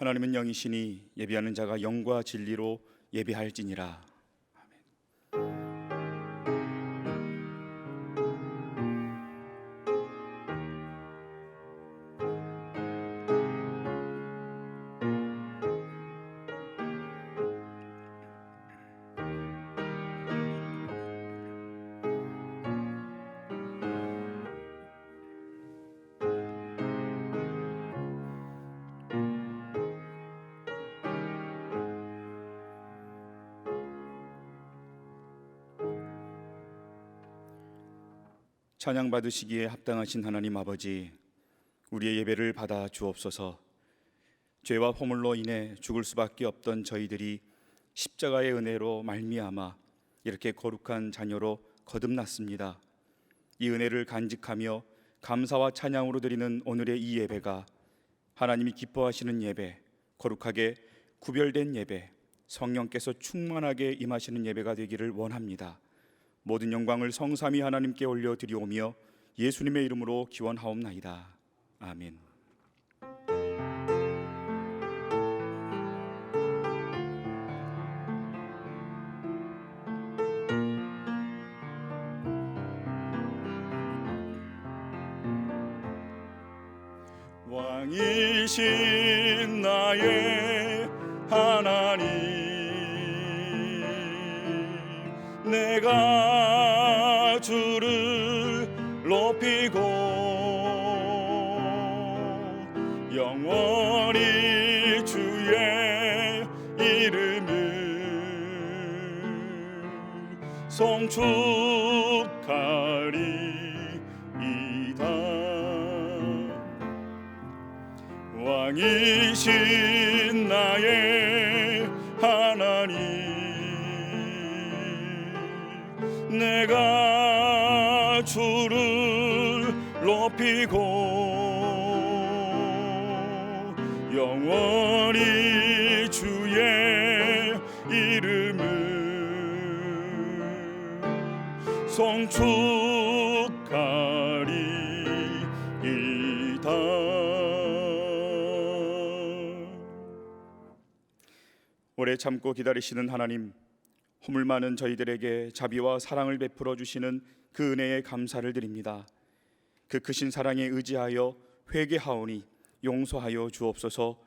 하나님은 영이시니 예비하는 자가 영과 진리로 예비할지니라. 찬양 받으시기에 합당하신 하나님 아버지, 우리의 예배를 받아 주옵소서. 죄와 허물로 인해 죽을 수밖에 없던 저희들이 십자가의 은혜로 말미암아 이렇게 거룩한 자녀로 거듭났습니다. 이 은혜를 간직하며 감사와 찬양으로 드리는 오늘의 이 예배가 하나님이 기뻐하시는 예배, 거룩하게 구별된 예배, 성령께서 충만하게 임하시는 예배가 되기를 원합니다. 모든 영광을 성삼위 하나님께 올려드리오며 예수님의 이름으로 기원하옵나이다. 아멘. 왕이신 나의 하나님, 내가 주를 높이고 영원히 주의 이름을 송축하리이다. 왕이신 나의 하나님, 내가 주를 높이고 영원히 주의 이름을 송축하리이다. 오래 참고 기다리시는 하나님, 허물 많은 저희들에게 자비와 사랑을 베풀어 주시는 그 은혜에 감사를 드립니다. 그 크신 사랑에 의지하여 회개하오니 용서하여 주옵소서.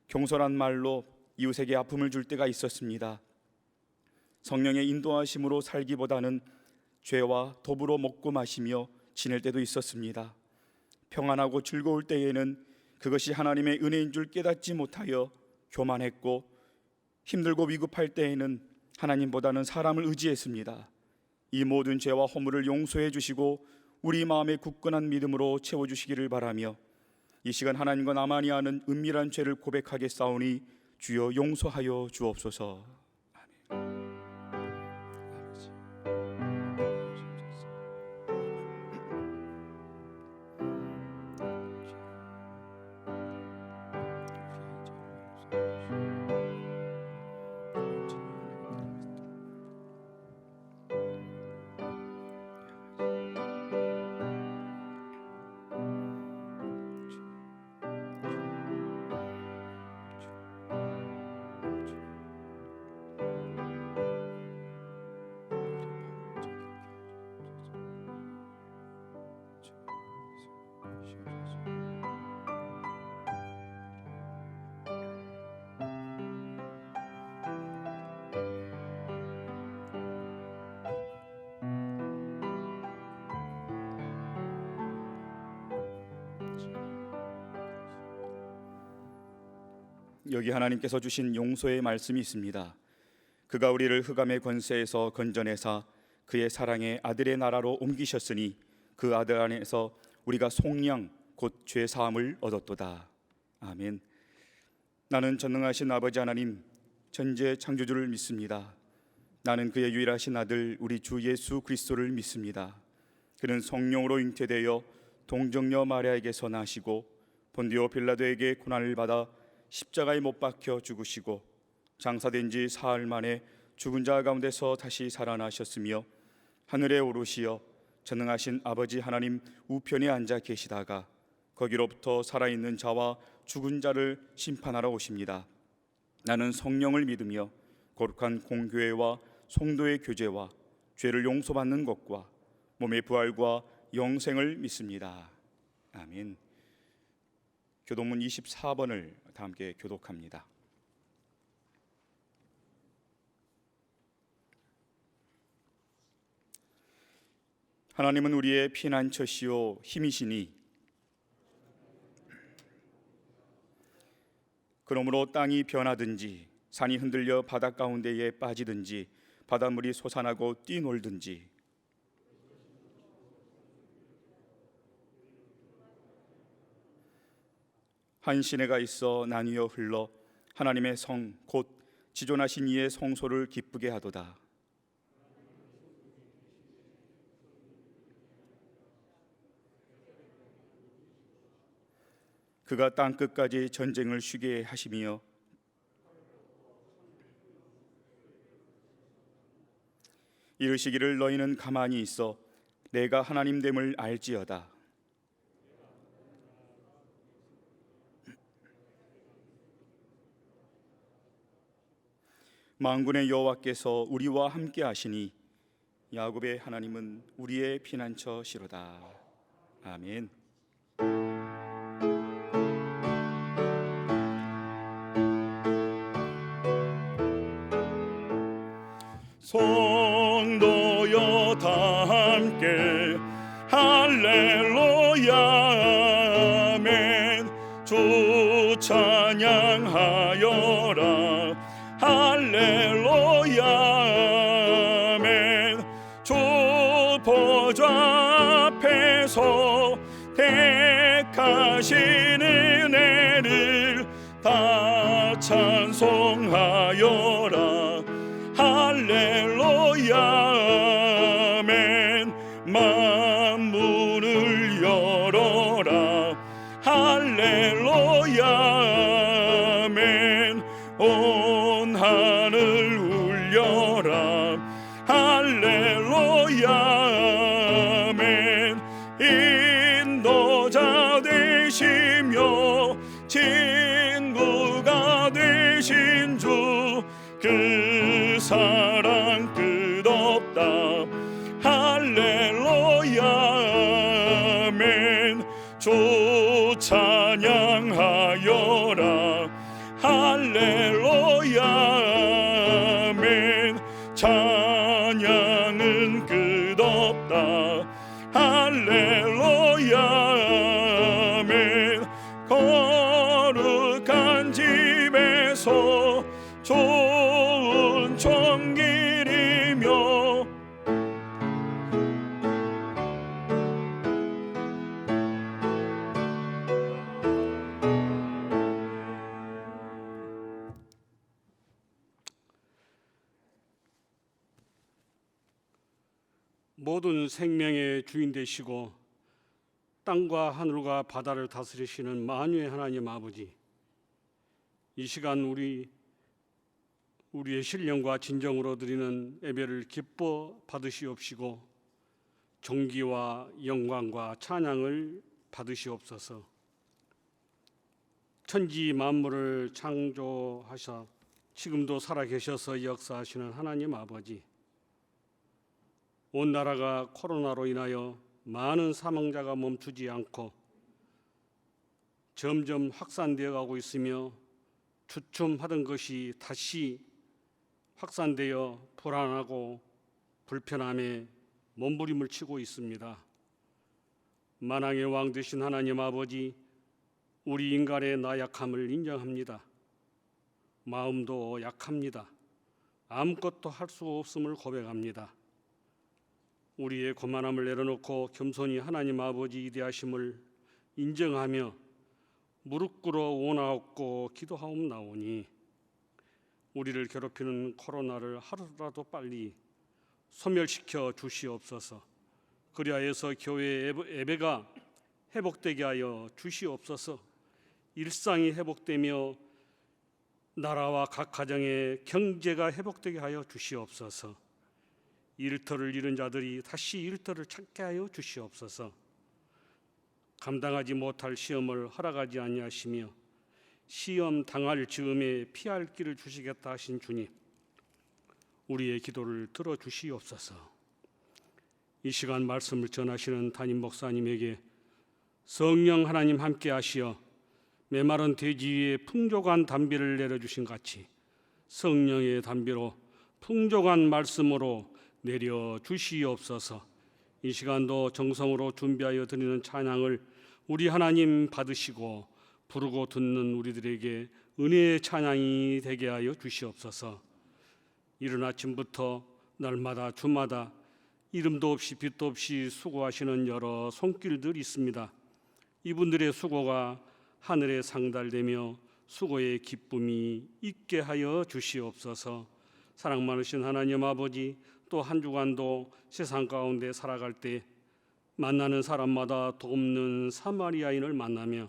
경솔한 말로 이웃에게 아픔을 줄 때가 있었습니다. 성령의 인도하심으로 살기보다는 죄와 더불어 먹고 마시며 지낼 때도 있었습니다. 평안하고 즐거울 때에는 그것이 하나님의 은혜인 줄 깨닫지 못하여 교만했고, 힘들고 위급할 때에는 하나님보다는 사람을 의지했습니다. 이 모든 죄와 허물을 용서해 주시고 우리 마음의 굳건한 믿음으로 채워주시기를 바라며, 이 시간 하나님과 나만이 아는 은밀한 죄를 고백하겠사오니 주여 용서하여 주옵소서. 아멘. 여기 하나님께서 주신 용서의 말씀이 있습니다. 그가 우리를 흑암의 권세에서 건져내사 그의 사랑의 아들의 나라로 옮기셨으니 그 아들 안에서 우리가 속량 곧 죄사함을 얻었도다. 아멘. 나는 전능하신 아버지 하나님 전지의 창조주를 믿습니다. 나는 그의 유일하신 아들 우리 주 예수 그리스도를 믿습니다. 그는 성령으로 잉태되어 동정녀 마리아에게서 나시고 본디오 빌라도에게 고난을 받아 십자가에 못 박혀 죽으시고 장사된 지 사흘 만에 죽은 자 가운데서 다시 살아나셨으며 하늘에 오르시어 전능하신 아버지 하나님 우편에 앉아 계시다가 거기로부터 살아있는 자와 죽은 자를 심판하러 오십니다. 나는 성령을 믿으며 거룩한 공교회와 성도의 교제와 죄를 용서받는 것과 몸의 부활과 영생을 믿습니다. 아멘. 교도문 24번을 다 함께 교독합니다. 하나님은 우리의 피난처시요 힘이시니 그러므로 땅이 변하든지 산이 흔들려 바다 가운데에 빠지든지 바닷물이 솟아나고 뛰놀든지 한 시내가 있어 나뉘어 흘러 하나님의 성 곧 지존하신 이의 성소를 기쁘게 하도다. 그가 땅 끝까지 전쟁을 쉬게 하시며 이르시기를 너희는 가만히 있어 내가 하나님됨을 알지어다. 만군의 여호와께서 우리와 함께 하시니 야곱의 하나님은 우리의 피난처시로다. 아멘. 성도여 다 함께 할렐루야 아멘. 주 찬양하여라 할렐루야 아멘. 주 보좌 앞에서 택하신 은혜를 다 찬송하여라 할렐루야 아멘. 만문을 열어라 할렐루야 아멘. 온 하늘 울려라 할렐루야 아멘. 인도자 되시며 친구가 되신 주 그 사랑 끝없다 할렐루야 아멘. 주 찬양하여라 할렐루야 아멘. 찬양은 끝없다 할렐루야 아멘. 거룩한 집에서 좋은 청길이며 모든 생명의 주인 되시고 땅과 하늘과 바다를 다스리시는 만유의 하나님 아버지, 이 시간 우리의 신령과 진정으로 드리는 예배를 기뻐 받으시옵시고 존귀와 영광과 찬양을 받으시옵소서. 천지 만물을 창조하사 지금도 살아계셔서 역사하시는 하나님 아버지, 온 나라가 코로나로 인하여 많은 사망자가 멈추지 않고 점점 확산되어 가고 있으며 주춤하던 것이 다시 확산되어 불안하고 불편함에 몸부림을 치고 있습니다. 만왕의 왕 되신 하나님 아버지, 우리 인간의 나약함을 인정합니다. 마음도 약합니다. 아무것도 할 수 없음을 고백합니다. 우리의 거만함을 내려놓고 겸손히 하나님 아버지 위대하심을 인정하며 무릎 꿇어 원하옵고 기도하옵나오니 우리를 괴롭히는 코로나를 하루라도 빨리 소멸시켜 주시옵소서. 그리하여서 교회의 예배가 회복되게 하여 주시옵소서. 일상이 회복되며 나라와 각 가정의 경제가 회복되게 하여 주시옵소서. 일터를 잃은 자들이 다시 일터를 찾게 하여 주시옵소서. 감당하지 못할 시험을 허락하지 아니하시며 시험 당할 즈음에 피할 길을 주시겠다 하신 주님, 우리의 기도를 들어주시옵소서. 이 시간 말씀을 전하시는 담임 목사님에게 성령 하나님 함께 하시어 메마른 대지 위에 풍족한 단비를 내려주신 같이 성령의 단비로 풍족한 말씀으로 내려주시옵소서. 이 시간도 정성으로 준비하여 드리는 찬양을 우리 하나님 받으시고 부르고 듣는 우리들에게 은혜의 찬양이 되게 하여 주시옵소서. 이른 아침부터 날마다 주마다 이름도 없이 빛도 없이 수고하시는 여러 손길들이 있습니다. 이분들의 수고가 하늘에 상달되며 수고의 기쁨이 있게 하여 주시옵소서. 사랑 많으신 하나님 아버지, 또 한 주간도 세상 가운데 살아갈 때 만나는 사람마다 돕는 사마리아인을 만나며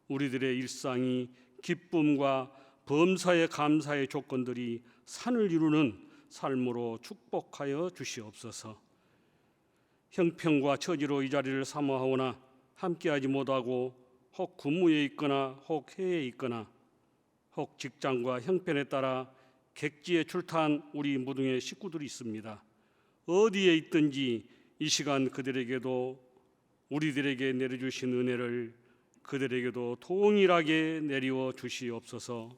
우리들의 일상이 기쁨과 범사에 감사의 조건들이 산을 이루는 삶으로 축복하여 주시옵소서. 형편과 처지로 이 자리를 사모하오나 함께하지 못하고 혹 군무에 있거나 혹 해외에 있거나 혹 직장과 형편에 따라 객지에 출타한 우리 무등의 식구들이 있습니다. 어디에 있든지 이 시간 그들에게도 우리들에게 내려주신 은혜를 그들에게도 동일하게 내리워 주시옵소서.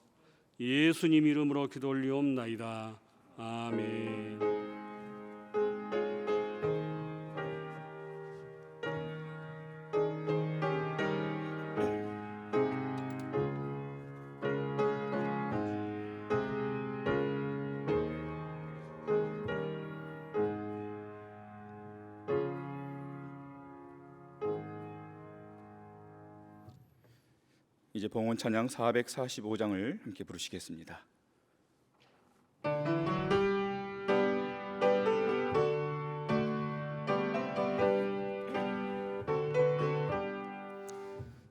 예수님 이름으로 기도 올리옵나이다. 아멘. 이제 봉헌 찬양 445장을 함께 부르시겠습니다.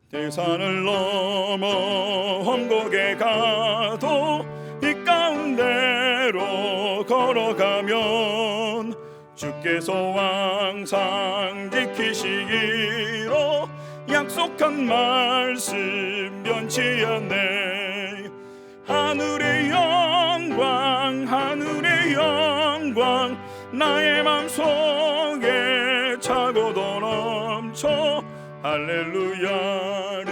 대산을 넘어 험곡에 가도 이 가운데로 걸어가면 주께서 항상 지키시기로 약속한 말씀 변치 않네. 하늘의 영광 하늘의 영광 나의 맘속에 차고도 넘쳐 할렐루야를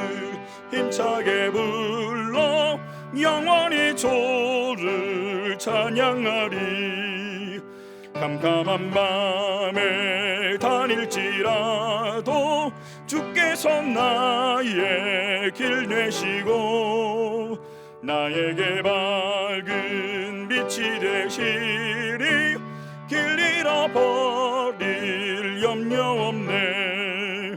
힘차게 불러 영원히 주를 찬양하리. 캄캄한 밤에 다닐지라도 주께서 나의 길 내시고 나에게 밝은 빛이 되시리. 길 잃어버릴 염려 없네.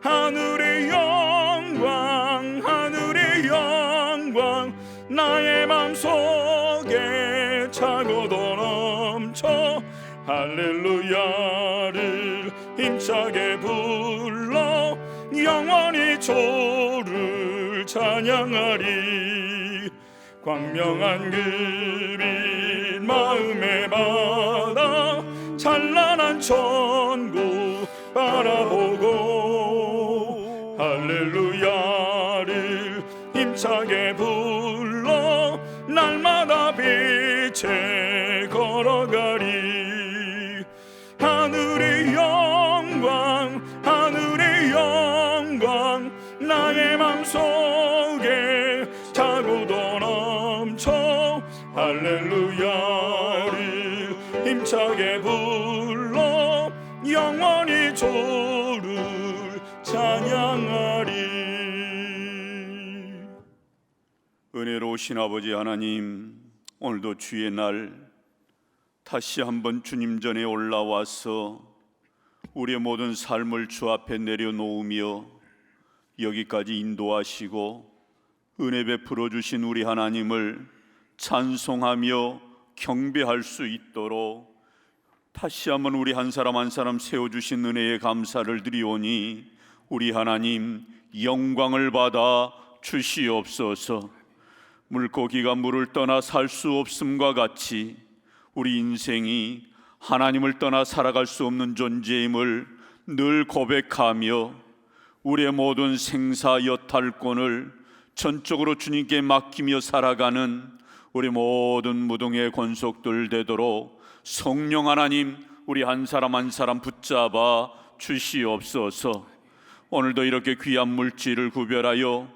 하늘의 영광 하늘의 영광 나의 맘속에 차고도 넘쳐 할렐루야를 힘차게 불러 영원히 주를 찬양하리. 광명한 그빛 마음에 받아 찬란한 천국 바라보고 할렐루야를 힘차게 불러 날마다 빛에 걸어가리. 하늘의 영광 하늘의 영광 나의 맘속에 차고도 넘쳐 할렐루야를 힘차게 불러 영원히 주를 찬양하리. 은혜로우신 아버지 하나님, 오늘도 주의 날 다시 한번 주님 전에 올라와서 우리의 모든 삶을 주 앞에 내려놓으며 여기까지 인도하시고 은혜 베풀어 주신 우리 하나님을 찬송하며 경배할 수 있도록 다시 한번 우리 한 사람 한 사람 세워주신 은혜에 감사를 드리오니 우리 하나님 영광을 받아 주시옵소서. 물고기가 물을 떠나 살 수 없음과 같이 우리 인생이 하나님을 떠나 살아갈 수 없는 존재임을 늘 고백하며 우리의 모든 생사 여탈권을 전적으로 주님께 맡기며 살아가는 우리 모든 무동의 권속들 되도록 성령 하나님 우리 한 사람 한 사람 붙잡아 주시옵소서. 오늘도 이렇게 귀한 물질을 구별하여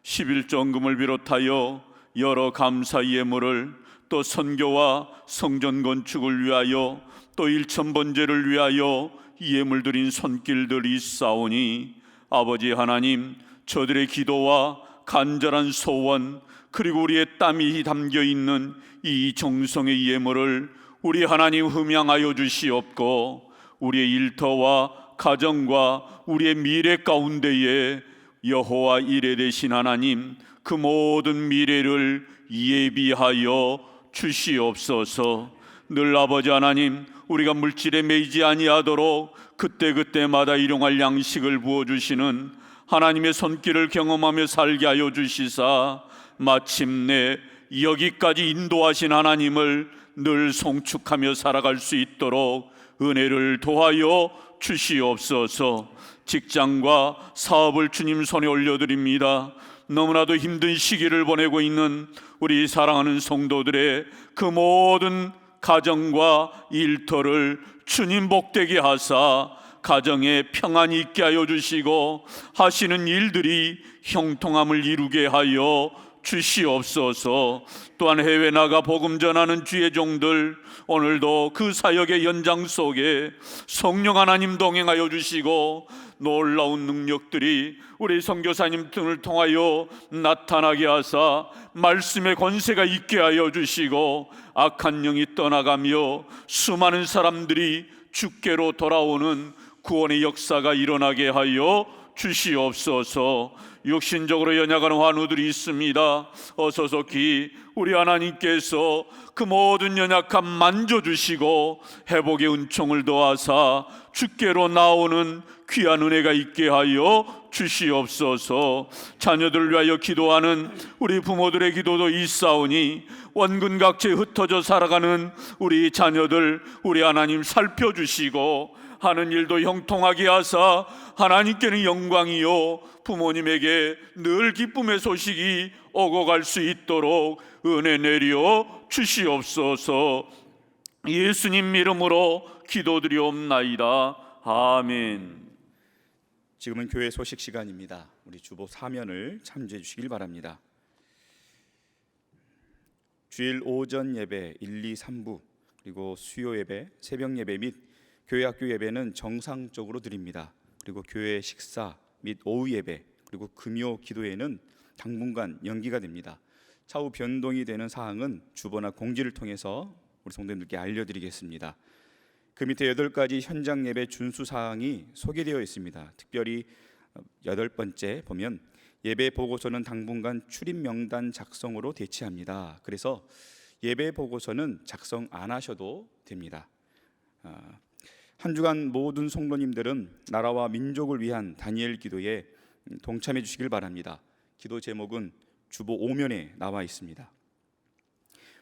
11조금을 비롯하여 여러 감사 예물을 또 선교와 성전 건축을 위하여 또 일천번제를 위하여 예물 드린 손길들이 있사오니 아버지 하나님, 저들의 기도와 간절한 소원 그리고 우리의 땀이 담겨있는 이 정성의 예물을 우리 하나님 흠양하여 주시옵고, 우리의 일터와 가정과 우리의 미래 가운데에 여호와 이레 되신 하나님 그 모든 미래를 예비하여 주시옵소서. 늘 아버지 하나님, 우리가 물질에 매이지 아니하도록 그때그때마다 일용할 양식을 부어주시는 하나님의 손길을 경험하며 살게 하여 주시사 마침내 여기까지 인도하신 하나님을 늘 송축하며 살아갈 수 있도록 은혜를 도하여 주시옵소서. 직장과 사업을 주님 손에 올려드립니다. 너무나도 힘든 시기를 보내고 있는 우리 사랑하는 성도들의 그 모든 가정과 일터를 주님 복되게 하사 가정에 평안이 있게 하여 주시고 하시는 일들이 형통함을 이루게 하여 주시옵소서. 또한 해외 나가 복음 전하는 주의 종들 오늘도 그 사역의 연장 속에 성령 하나님 동행하여 주시고 놀라운 능력들이 우리 선교사님 등을 통하여 나타나게 하사 말씀의 권세가 있게 하여 주시고 악한 영이 떠나가며 수많은 사람들이 주께로 돌아오는 구원의 역사가 일어나게 하여 주시옵소서. 육신적으로 연약한 환우들이 있습니다. 어서속히 우리 하나님께서 그 모든 연약함 만져주시고 회복의 은총을 더하사 주께로 나오는 귀한 은혜가 있게 하여 주시옵소서. 자녀들을 위하여 기도하는 우리 부모들의 기도도 있사오니 원근각지에 흩어져 살아가는 우리 자녀들 우리 하나님 살펴주시고 하는 일도 형통하게 하사 하나님께는 영광이요 부모님에게 늘 기쁨의 소식이 오고 갈 수 있도록 은혜 내려 주시옵소서. 예수님 이름으로 기도드리옵나이다. 아멘. 지금은 교회 소식 시간입니다. 우리 주보 사면을 참조해 주시길 바랍니다. 주일 오전 예배 1, 2, 3부 그리고 수요 예배, 새벽 예배 및 교회 학교 예배는 정상적으로 드립니다. 그리고 교회 식사 및 오후 예배 그리고 금요 기도회는 당분간 연기가 됩니다. 차후 변동이 되는 사항은 주보나 공지를 통해서 우리 성도님들께 알려드리겠습니다. 그 밑에 8가지 현장 예배 준수 사항이 소개되어 있습니다. 특별히 8번째 보면 예배 보고서는 당분간 출입 명단 작성으로 대체합니다. 그래서 예배 보고서는 작성 안 하셔도 됩니다. 한 주간 모든 성도님들은 나라와 민족을 위한 다니엘 기도에 동참해 주시길 바랍니다. 기도 제목은 주보 5면에 나와 있습니다.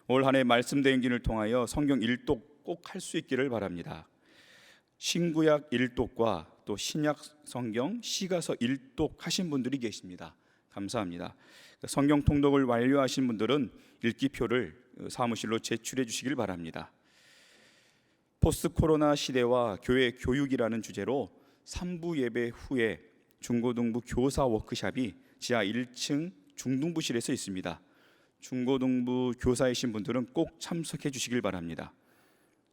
올 한 해 말씀 대행진을 통하여 성경 일독 꼭 할 수 있기를 바랍니다. 신구약 일독과 또 신약 성경 시가서 일독 하신 분들이 계십니다. 감사합니다. 성경 통독을 완료하신 분들은 읽기표를 사무실로 제출해 주시길 바랍니다. 포스트 코로나 시대와 교회 교육이라는 주제로 3부 예배 후에 중고등부 교사 워크숍이 지하 1층 중등부실에서 있습니다. 중고등부 교사이신 분들은 꼭 참석해 주시길 바랍니다.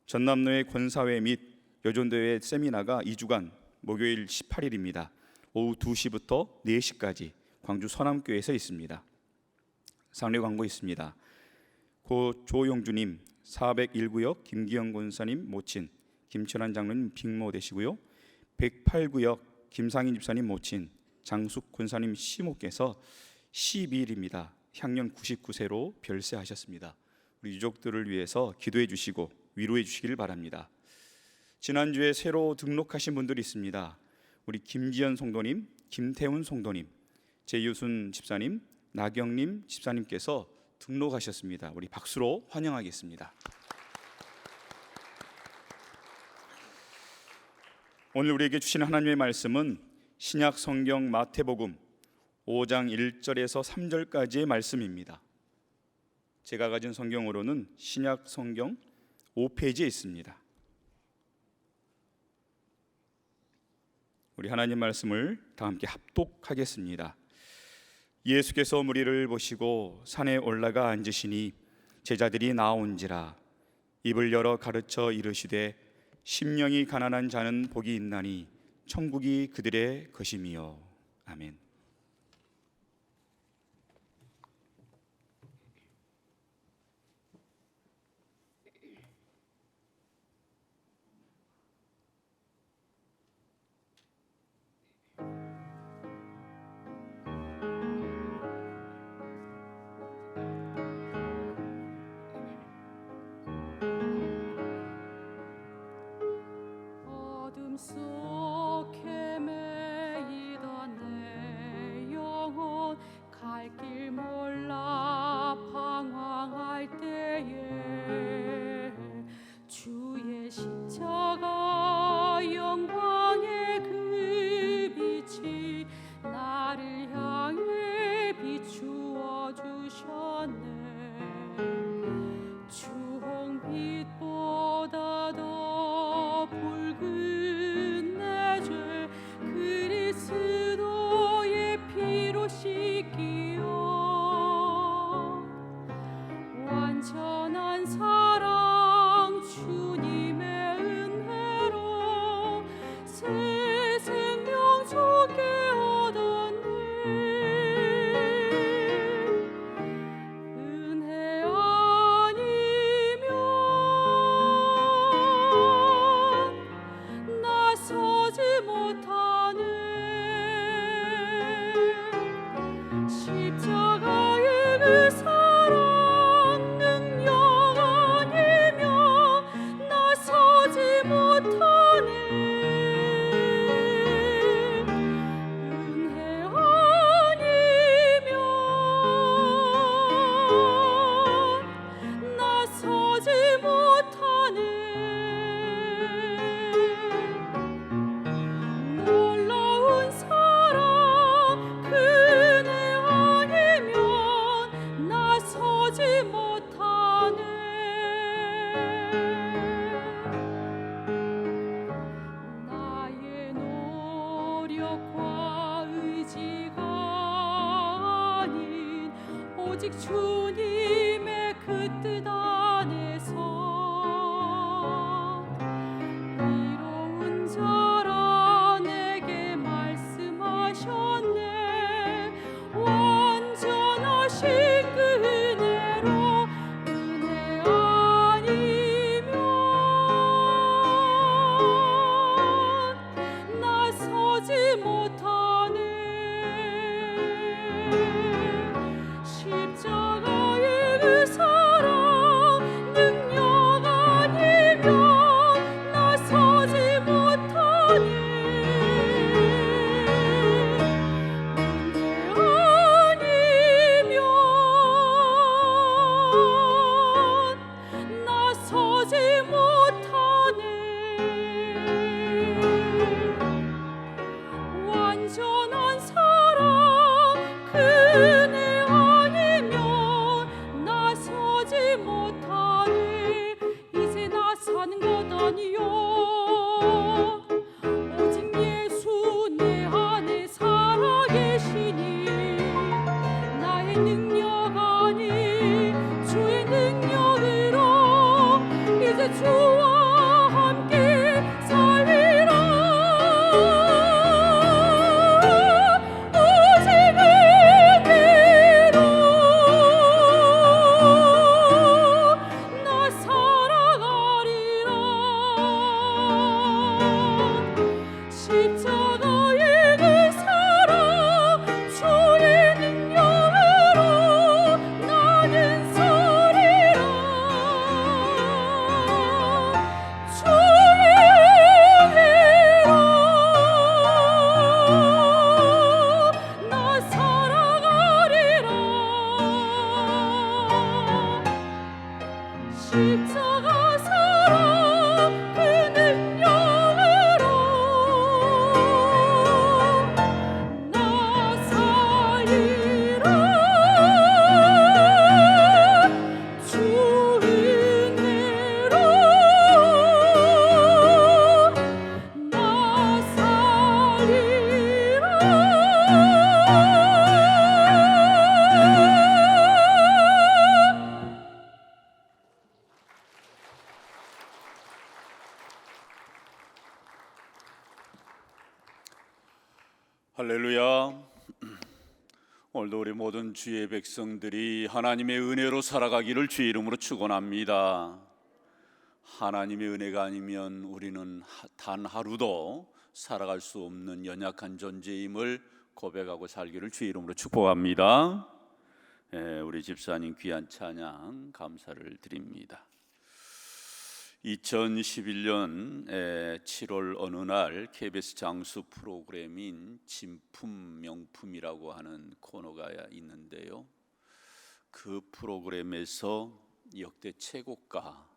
전남로의 권사회 및 여전도회 세미나가 2주간 목요일 18일입니다. 오후 2시부터 4시까지 광주 서남교회에서 있습니다. 상례 광고 있습니다. 고 조용주님 401구역 김기영 권사님 모친, 김철환 장로님 빅모 되시고요. 108구역 김상인 집사님 모친, 장숙 권사님 시모께서 12일입니다. 향년 99세로 별세하셨습니다. 우리 유족들을 위해서 기도해 주시고 위로해 주시기를 바랍니다. 지난주에 새로 등록하신 분들이 있습니다. 우리 김지연 성도님, 김태훈 성도님, 제유순 집사님, 나경림 집사님께서 등록하셨습니다. 우리 박수로 환영하겠습니다. 오늘 우리에게 주신 하나님의 말씀은 신약 성경 마태복음 5장 1절에서 3절까지의 말씀입니다. 제가 가진 성경으로는 신약 성경 5페이지에 있습니다. 우리 하나님 말씀을 다 함께 합독하겠습니다. 예수께서 무리를 보시고 산에 올라가 앉으시니 제자들이 나온지라. 입을 열어 가르쳐 이르시되 심령이 가난한 자는 복이 있나니 천국이 그들의 것임이요. 아멘. 어둠 속 헤매이던 내 영혼 갈 길 몰라 방황할 때에 주의 십자가 영광의 그 빛이 나를 향해 비추어 주셨네. 주홍빛보다 더 붉은 내 죄 그리스도의 피로 씻기어 완전한 사랑 주님의 은혜로 새 생명 주게 얻었네. 은혜 아니면 나서지 못하네. 십자가의 그 사랑 능력 아니면 나서지 못하네. 은혜 아니면 나서지 못하네. 놀라운 사랑 그 은혜 아니면 나서지 못하네. 나의 노력과 의지가 아닌 오직 주님의 그 뜻 안에서 이로운 자라 내게 말씀하셨네. 완전하신 그 은혜로 은혜 아니면 나서지 못하네. 십자가의 그 사랑 능력 아니면 나서지 못하네. 은혜 아니면 나서지 못하네. 완전한 사랑 그 은혜 아니면 나서지 못하네. 이제 나 사는 것 아니요 오직 예수 내 안에 살아계시니 나의 능력 아닌 주의 능력으로 이제 주와 함께 살리라. 오직 은혜로 나 살아가리라. 십자가의 그 사랑 주의 능력으로 나는 서리라. 주의 은혜로 나 살아가리라. 십자가 사랑 그 능력으로 나 살리라. 할렐루야. 오늘도 우리 모든 주의 백성들이 하나님의 은혜로 살아가기를 주의 이름으로 축원합니다. 하나님의 은혜가 아니면 우리는 단 하루도 살아갈 수 없는 연약한 존재임을 고백하고 살기를 주의 이름으로 축복합니다. 우리 집사님 귀한 찬양 감사를 드립니다. 2011년 7월 어느 날 KBS 장수 프로그램인 진품 명품이라고 하는 코너가 있는데요. 그 프로그램에서 역대 최고가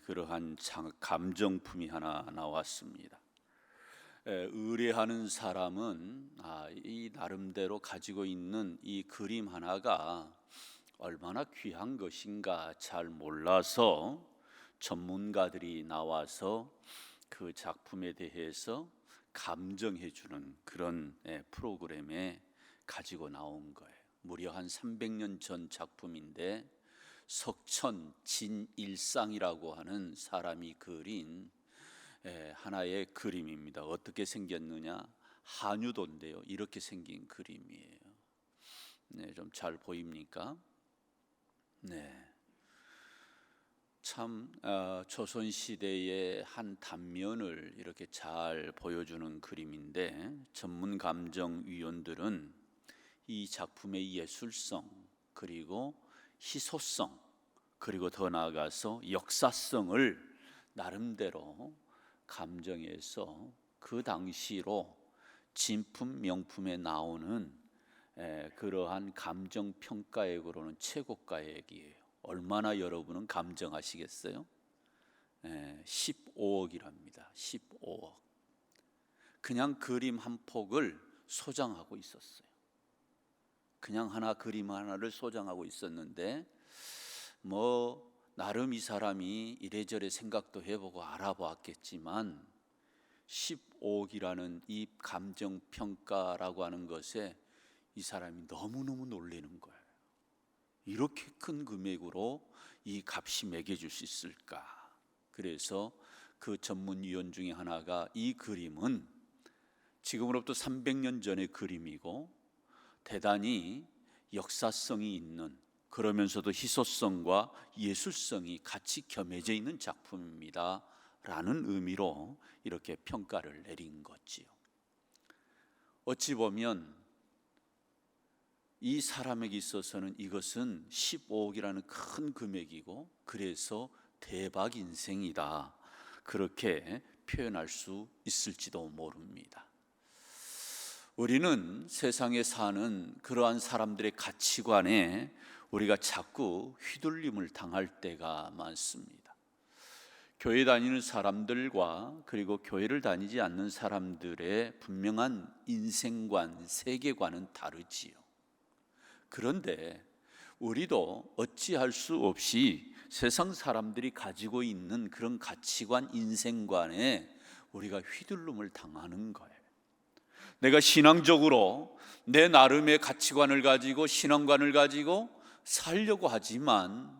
그러한 감정품이 하나 나왔습니다. 의뢰하는 사람은 이 나름대로 가지고 있는 이 그림 하나가 얼마나 귀한 것인가 잘 몰라서 전문가들이 나와서 그 작품에 대해서 감정해 주는 그런 프로그램에 가지고 나온 거예요. 무려 한 300년 전 작품인데 석천 진일상이라고 하는 사람이 그린 하나의 그림입니다. 어떻게 생겼느냐? 한유도인데요. 이렇게 생긴 그림이에요. 좀 잘 보입니까? 참 조선시대의 한 단면을 이렇게 잘 보여주는 그림인데 전문 감정위원들은 이 작품의 예술성 그리고 희소성 그리고 더 나아가서 역사성을 나름대로 감정해서 그 당시로 진품 명품에 나오는 그러한 감정평가액으로는 최고가액이에요. 얼마나 여러분은 감정하시겠어요? 15억이랍니다. 15억. 그냥 그림 한 폭을 소장하고 있었어요. 그냥 그림 하나를 소장하고 있었는데 나름 이 사람이 이래저래 생각도 해보고 알아보았겠지만 15억이라는 이 감정평가라고 하는 것에 이 사람이 너무너무 놀라는 거예요. 이렇게 큰 금액으로 이 값이 매겨질 수 있을까? 그래서 그 전문위원 중에 하나가 이 그림은 지금으로부터 300년 전의 그림이고 대단히 역사성이 있는 그러면서도 희소성과 예술성이 같이 겸해져 있는 작품입니다 라는 의미로 이렇게 평가를 내린 거지요. 어찌 보면 이 사람에게 있어서는 이것은 15억이라는 큰 금액이고 그래서 대박 인생이다 그렇게 표현할 수 있을지도 모릅니다. 우리는 세상에 사는 그러한 사람들의 가치관에 우리가 자꾸 휘둘림을 당할 때가 많습니다. 교회 다니는 사람들과 그리고 교회를 다니지 않는 사람들의 분명한 인생관, 세계관은 다르지요. 그런데 우리도 어찌할 수 없이 세상 사람들이 가지고 있는 그런 가치관, 인생관에 우리가 휘둘림을 당하는 거예요. 내가 신앙적으로 내 나름의 가치관을 가지고 신앙관을 가지고 살려고 하지만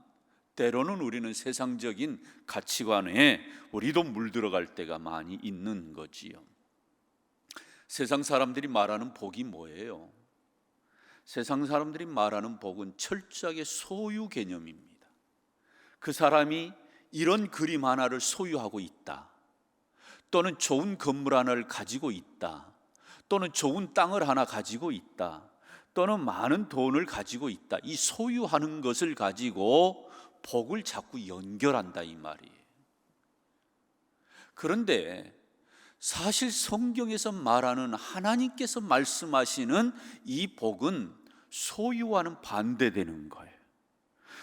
때로는 우리는 세상적인 가치관에 우리도 물들어갈 때가 많이 있는 거지요. 세상 사람들이 말하는 복이 뭐예요? 세상 사람들이 말하는 복은 철저하게 소유 개념입니다. 그 사람이 이런 그림 하나를 소유하고 있다, 또는 좋은 건물 하나를 가지고 있다, 또는 좋은 땅을 하나 가지고 있다, 또는 많은 돈을 가지고 있다. 이 소유하는 것을 가지고 복을 자꾸 연결한다 이 말이에요. 그런데 사실 성경에서 말하는 하나님께서 말씀하시는 이 복은 소유와는 반대되는 거예요.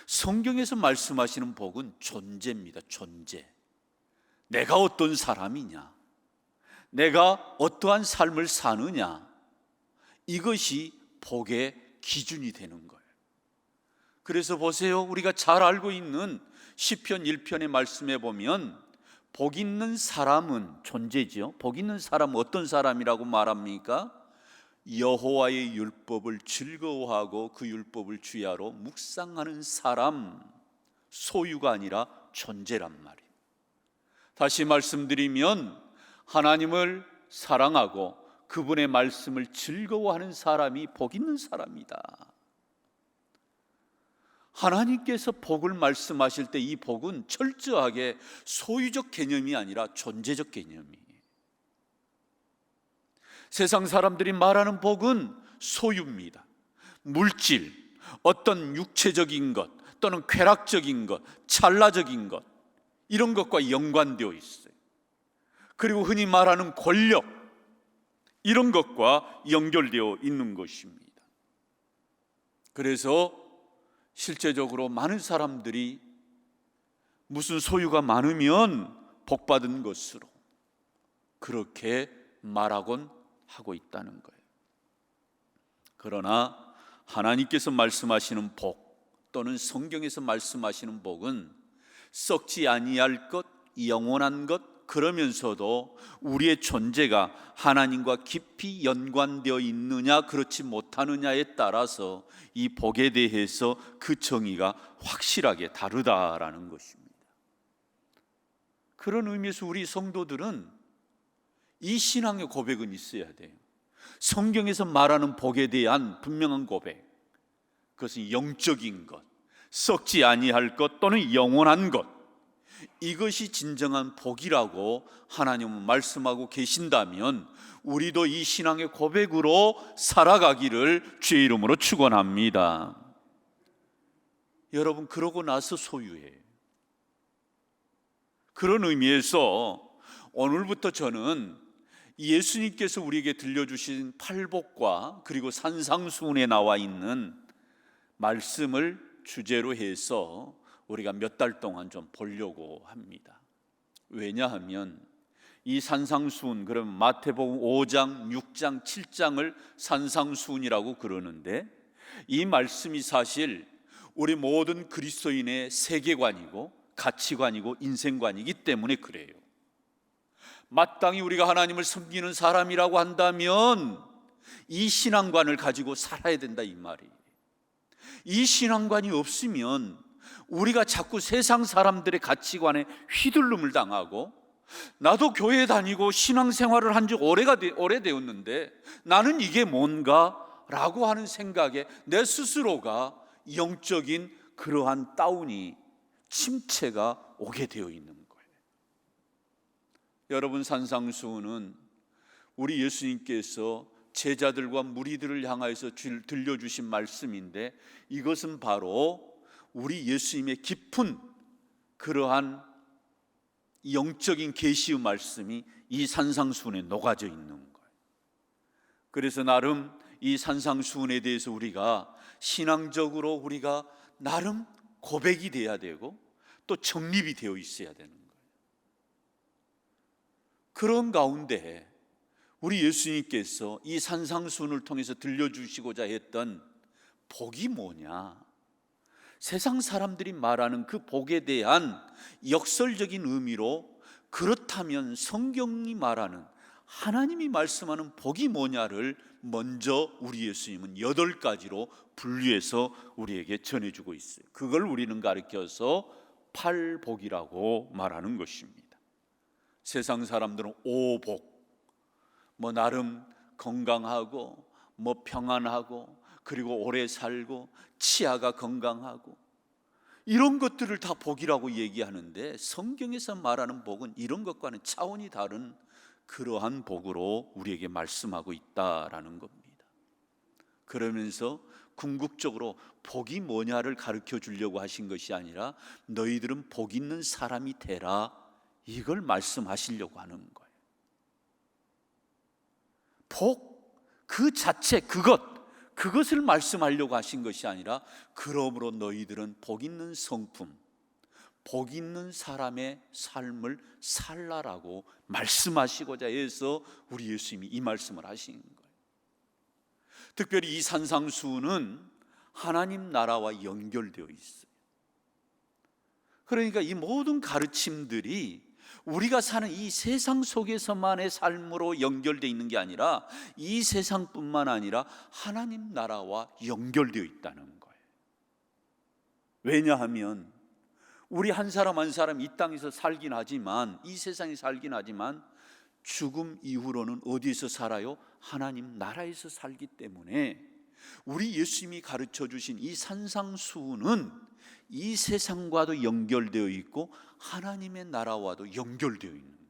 성경에서 말씀하시는 복은 존재입니다. 존재. 내가 어떤 사람이냐, 내가 어떠한 삶을 사느냐, 이것이 복의 기준이 되는 거예요. 그래서 보세요, 우리가 잘 알고 있는 시편 1편의 말씀에 보면 복 있는 사람은 존재지요. 복 있는 사람은 어떤 사람이라고 말합니까? 여호와의 율법을 즐거워하고 그 율법을 주야로 묵상하는 사람, 소유가 아니라 존재란 말이에요. 다시 말씀드리면 하나님을 사랑하고 그분의 말씀을 즐거워하는 사람이 복 있는 사람이다. 하나님께서 복을 말씀하실 때 이 복은 철저하게 소유적 개념이 아니라 존재적 개념이에요. 세상 사람들이 말하는 복은 소유입니다. 물질, 어떤 육체적인 것 또는 쾌락적인 것, 찰나적인 것, 이런 것과 연관되어 있어요. 그리고 흔히 말하는 권력, 이런 것과 연결되어 있는 것입니다. 그래서 실제적으로 많은 사람들이 무슨 소유가 많으면 복받은 것으로 그렇게 말하곤 하고 있다는 거예요. 그러나 하나님께서 말씀하시는 복 또는 성경에서 말씀하시는 복은 썩지 아니할 것, 영원한 것, 그러면서도 우리의 존재가 하나님과 깊이 연관되어 있느냐 그렇지 못하느냐에 따라서 이 복에 대해서 그 정의가 확실하게 다르다라는 것입니다. 그런 의미에서 우리 성도들은 이 신앙의 고백은 있어야 돼요. 성경에서 말하는 복에 대한 분명한 고백, 그것은 영적인 것, 썩지 아니할 것 또는 영원한 것, 이것이 진정한 복이라고 하나님은 말씀하고 계신다면 우리도 이 신앙의 고백으로 살아가기를 주의 이름으로 축원합니다. 여러분, 그러고 나서 소유해요. 그런 의미에서 오늘부터 저는 예수님께서 우리에게 들려주신 팔복과 그리고 산상수훈에 나와 있는 말씀을 주제로 해서 우리가 몇 달 동안 좀 보려고 합니다. 왜냐하면 이 산상수훈, 그러면 마태복음 5장, 6장, 7장을 산상수훈이라고 그러는데 이 말씀이 사실 우리 모든 그리스도인의 세계관이고 가치관이고 인생관이기 때문에 그래요. 마땅히 우리가 하나님을 섬기는 사람이라고 한다면 이 신앙관을 가지고 살아야 된다 이 말이에요. 이 신앙관이 없으면 우리가 자꾸 세상 사람들의 가치관에 휘둘름을 당하고, 나도 교회 다니고 신앙생활을 한 지 오래되었는데 나는 이게 뭔가? 라고 하는 생각에 내 스스로가 영적인 그러한 다운이, 침체가 오게 되어 있는 거예요. 여러분, 산상수훈은 우리 예수님께서 제자들과 무리들을 향하여서 들려주신 말씀인데 이것은 바로 우리 예수님의 깊은 그러한 영적인 계시의 말씀이 이 산상수훈에 녹아져 있는 거예요. 그래서 나름 이 산상수훈에 대해서 우리가 신앙적으로 우리가 나름 고백이 돼야 되고 또 정립이 되어 있어야 되는 거예요. 그런 가운데 우리 예수님께서 이 산상수훈을 통해서 들려주시고자 했던 복이 뭐냐? 세상 사람들이 말하는 그 복에 대한 역설적인 의미로 그렇다면 성경이 말하는, 하나님이 말씀하는 복이 뭐냐를 먼저 우리 예수님은 8가지로 분류해서 우리에게 전해주고 있어요. 그걸 우리는 가르쳐서 팔복이라고 말하는 것입니다. 세상 사람들은 오복, 나름 건강하고 평안하고 그리고 오래 살고 치아가 건강하고 이런 것들을 다 복이라고 얘기하는데 성경에서 말하는 복은 이런 것과는 차원이 다른 그러한 복으로 우리에게 말씀하고 있다라는 겁니다. 그러면서 궁극적으로 복이 뭐냐를 가르쳐 주려고 하신 것이 아니라 너희들은 복 있는 사람이 되라, 이걸 말씀하시려고 하는 거예요. 복 그 자체, 그것을 말씀하려고 하신 것이 아니라 그러므로 너희들은 복 있는 성품, 복 있는 사람의 삶을 살라라고 말씀하시고자 해서 우리 예수님이 이 말씀을 하시는 거예요. 특별히 이 산상수훈은 하나님 나라와 연결되어 있어요. 그러니까 이 모든 가르침들이 우리가 사는 이 세상 속에서만의 삶으로 연결되어 있는 게 아니라 이 세상뿐만 아니라 하나님 나라와 연결되어 있다는 거예요. 왜냐하면 우리 한 사람 한 사람 이 땅에서 살긴 하지만, 이 세상에 살긴 하지만 죽음 이후로는 어디에서 살아요? 하나님 나라에서 살기 때문에 우리 예수님이 가르쳐 주신 이 산상수훈은 이 세상과도 연결되어 있고 하나님의 나라와도 연결되어 있는 거예요.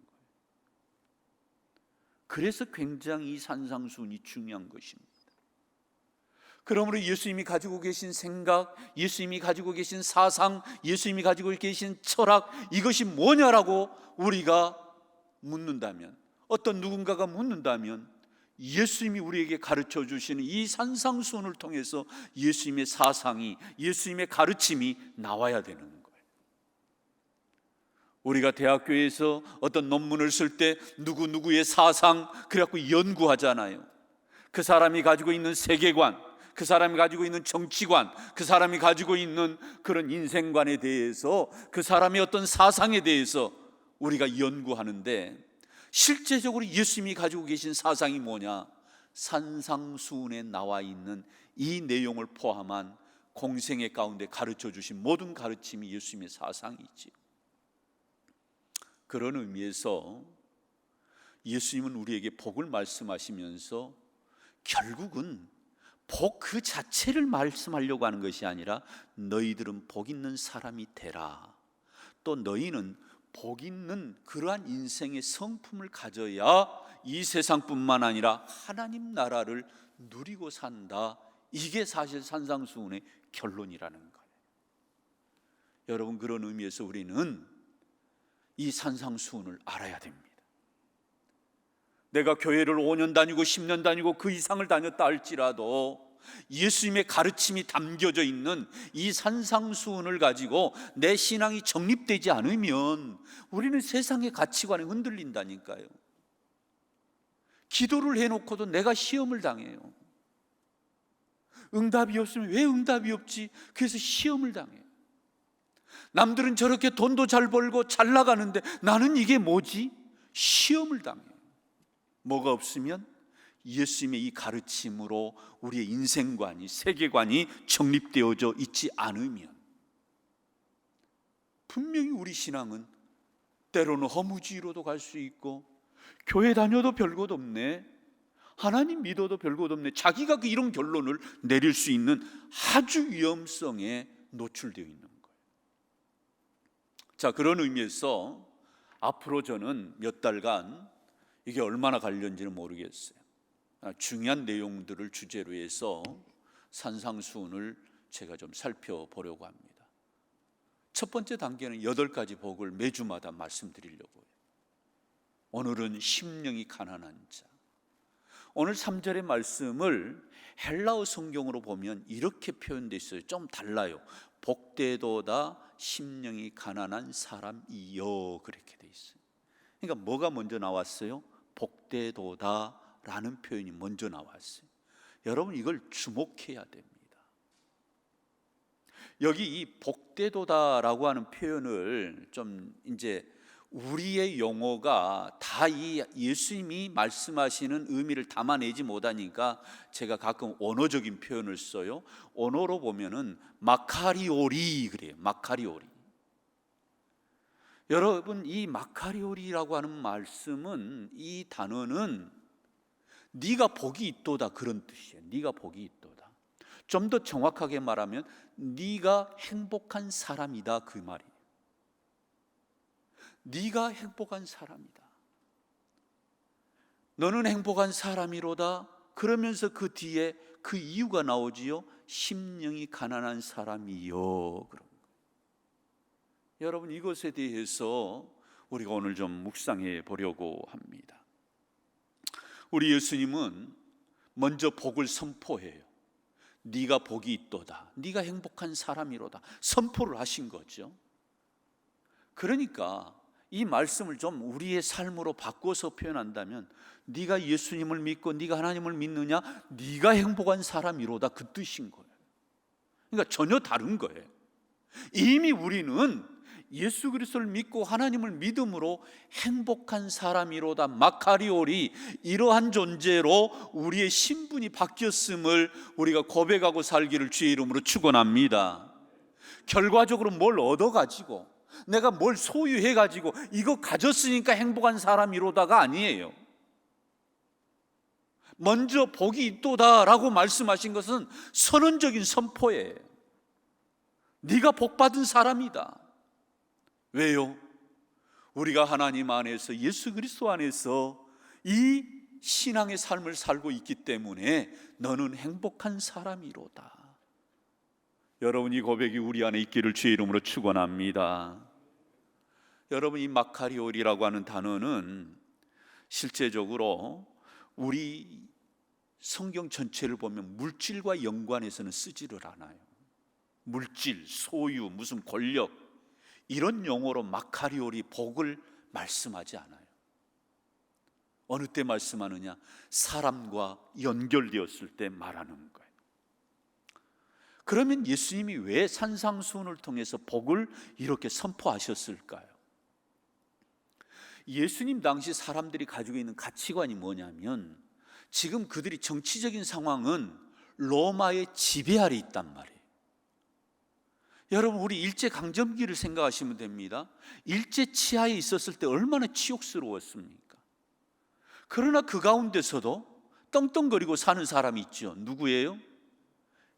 그래서 굉장히 이 산상수훈이 중요한 것입니다. 그러므로 예수님이 가지고 계신 생각, 예수님이 가지고 계신 사상, 예수님이 가지고 계신 철학, 이것이 뭐냐라고 우리가 묻는다면, 어떤 누군가가 묻는다면 예수님이 우리에게 가르쳐 주시는 이 산상수훈을 통해서 예수님의 사상이, 예수님의 가르침이 나와야 되는 거예요. 우리가 대학교에서 어떤 논문을 쓸 때 누구누구의 사상 그래갖고 연구하잖아요. 그 사람이 가지고 있는 세계관, 그 사람이 가지고 있는 정치관, 그 사람이 가지고 있는 그런 인생관에 대해서, 그 사람의 어떤 사상에 대해서 우리가 연구하는데, 실제적으로 예수님이 가지고 계신 사상이 뭐냐? 산상수훈에 나와 있는 이 내용을 포함한 공생애 가운데 가르쳐 주신 모든 가르침이 예수님의 사상이지요. 그런 의미에서 예수님은 우리에게 복을 말씀하시면서 결국은 복 그 자체를 말씀하려고 하는 것이 아니라 너희들은 복 있는 사람이 되라, 또 너희는 복 있는 그러한 인생의 성품을 가져야 이 세상뿐만 아니라 하나님 나라를 누리고 산다. 이게 사실 산상수훈의 결론이라는 거예요. 여러분, 그런 의미에서 우리는 이 산상수훈을 알아야 됩니다. 내가 교회를 5년 다니고 10년 다니고 그 이상을 다녔다 할지라도 예수님의 가르침이 담겨져 있는 이 산상수훈을 가지고 내 신앙이 정립되지 않으면 우리는 세상의 가치관에 흔들린다니까요. 기도를 해놓고도 내가 시험을 당해요. 응답이 없으면 왜 응답이 없지? 그래서 시험을 당해요. 남들은 저렇게 돈도 잘 벌고 잘 나가는데 나는 이게 뭐지? 시험을 당해요. 뭐가 없으면 예수님의 이 가르침으로 우리의 인생관이, 세계관이 정립되어져 있지 않으면 분명히 우리 신앙은 때로는 허무주의로도 갈 수 있고, 교회 다녀도 별것 없네, 하나님 믿어도 별것 없네, 자기가 이런 결론을 내릴 수 있는 아주 위험성에 노출되어 있는 거예요. 자, 그런 의미에서 앞으로 저는 몇 달간, 이게 얼마나 갈렸는지는 모르겠어요, 중요한 내용들을 주제로 해서 산상수훈을 제가 좀 살펴보려고 합니다. 첫 번째 단계는 8가지 복을 매주마다 말씀드리려고 해요. 오늘은 심령이 가난한 자. 오늘 3절의 말씀을 헬라어 성경으로 보면 이렇게 표현되어 있어요. 좀 달라요. 복되도다 심령이 가난한 사람이여, 그렇게 되어 있어요. 그러니까 뭐가 먼저 나왔어요? 복되도다 라는 표현이 먼저 나왔어요. 여러분, 이걸 주목해야 됩니다. 여기 이 복되도다라고 하는 표현을 좀 이제 우리의 용어가 다 이 예수님이 말씀하시는 의미를 담아내지 못하니까 제가 가끔 언어적인 표현을 써요. 언어로 보면은 마카리오리 그래요. 마카리오리. 여러분, 이 마카리오리라고 하는 말씀은, 이 단어는 네가 복이 있도다 그런 뜻이에요. 네가 복이 있도다. 좀 더 정확하게 말하면 네가 행복한 사람이다, 그 말이에요. 네가 행복한 사람이다. 너는 행복한 사람이로다. 그러면서 그 뒤에 그 이유가 나오지요. 심령이 가난한 사람이요. 그런 거예요. 여러분, 이것에 대해서 우리가 오늘 좀 묵상해 보려고 합니다. 우리 예수님은 먼저 복을 선포해요. 네가 복이 있도다, 네가 행복한 사람이로다, 선포를 하신 거죠. 그러니까 이 말씀을 좀 우리의 삶으로 바꿔서 표현한다면, 네가 예수님을 믿고 네가 하나님을 믿느냐, 네가 행복한 사람이로다, 그 뜻인 거예요. 그러니까 전혀 다른 거예요. 이미 우리는 예수 그리스도를 믿고 하나님을 믿음으로 행복한 사람이로다, 마카리오리, 이러한 존재로 우리의 신분이 바뀌었음을 우리가 고백하고 살기를 주의 이름으로 축원합니다. 결과적으로 뭘 얻어가지고 내가 뭘 소유해가지고 이거 가졌으니까 행복한 사람이로다가 아니에요. 먼저 복이 있도다라고 말씀하신 것은 선언적인 선포예요. 네가 복받은 사람이다. 왜요? 우리가 하나님 안에서, 예수 그리스도 안에서 이 신앙의 삶을 살고 있기 때문에 너는 행복한 사람이로다. 여러분, 이 고백이 우리 안에 있기를 주의 이름으로 축원합니다. 여러분, 이 마카리올이라고 하는 단어는 실제적으로 우리 성경 전체를 보면 물질과 연관해서는 쓰지를 않아요. 물질, 소유, 무슨 권력, 이런 용어로 마카리올이 복을 말씀하지 않아요. 어느 때 말씀하느냐? 사람과 연결되었을 때 말하는 거예요. 그러면 예수님이 왜 산상수훈을 통해서 복을 이렇게 선포하셨을까요? 예수님 당시 사람들이 가지고 있는 가치관이 뭐냐면, 지금 그들이 정치적인 상황은 로마의 지배 아래 있단 말이에요. 여러분, 우리 일제강점기를 생각하시면 됩니다. 일제 치하에 있었을 때 얼마나 치욕스러웠습니까? 그러나 그 가운데서도 떵떵거리고 사는 사람이 있죠. 누구예요?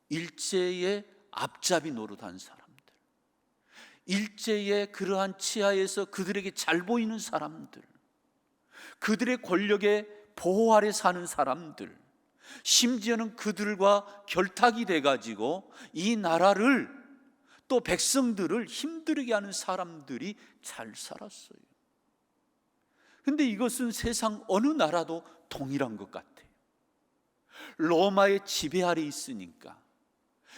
일제의 앞잡이 노릇한 사람들, 일제의 그러한 치하에서 그들에게 잘 보이는 사람들, 그들의 권력의 보호 아래 사는 사람들, 심지어는 그들과 결탁이 돼가지고 이 나라를, 또 백성들을 힘들게 하는 사람들이 잘 살았어요. 근데 이것은 세상 어느 나라도 동일한 것 같아요. 로마의 지배 아래 있으니까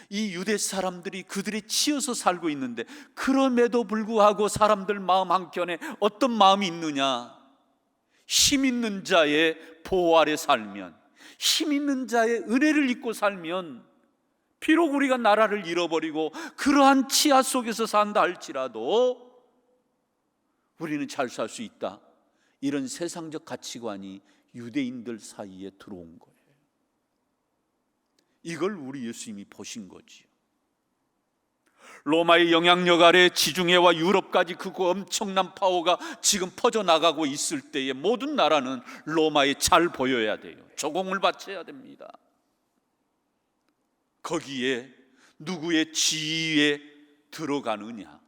이 유대 사람들이 그들에 치여서 살고 있는데, 그럼에도 불구하고 사람들 마음 한켠에 어떤 마음이 있느냐? 힘 있는 자의 보호 아래 살면, 힘 있는 자의 은혜를 입고 살면, 비록 우리가 나라를 잃어버리고 그러한 치하 속에서 산다 할지라도 우리는 잘 살 수 있다. 이런 세상적 가치관이 유대인들 사이에 들어온 거예요. 이걸 우리 예수님이 보신 거지요. 로마의 영향력 아래 지중해와 유럽까지 그 엄청난 파워가 지금 퍼져나가고 있을 때에 모든 나라는 로마에 잘 보여야 돼요. 조공을 바쳐야 됩니다. 거기에 누구의 지위에 들어가느냐,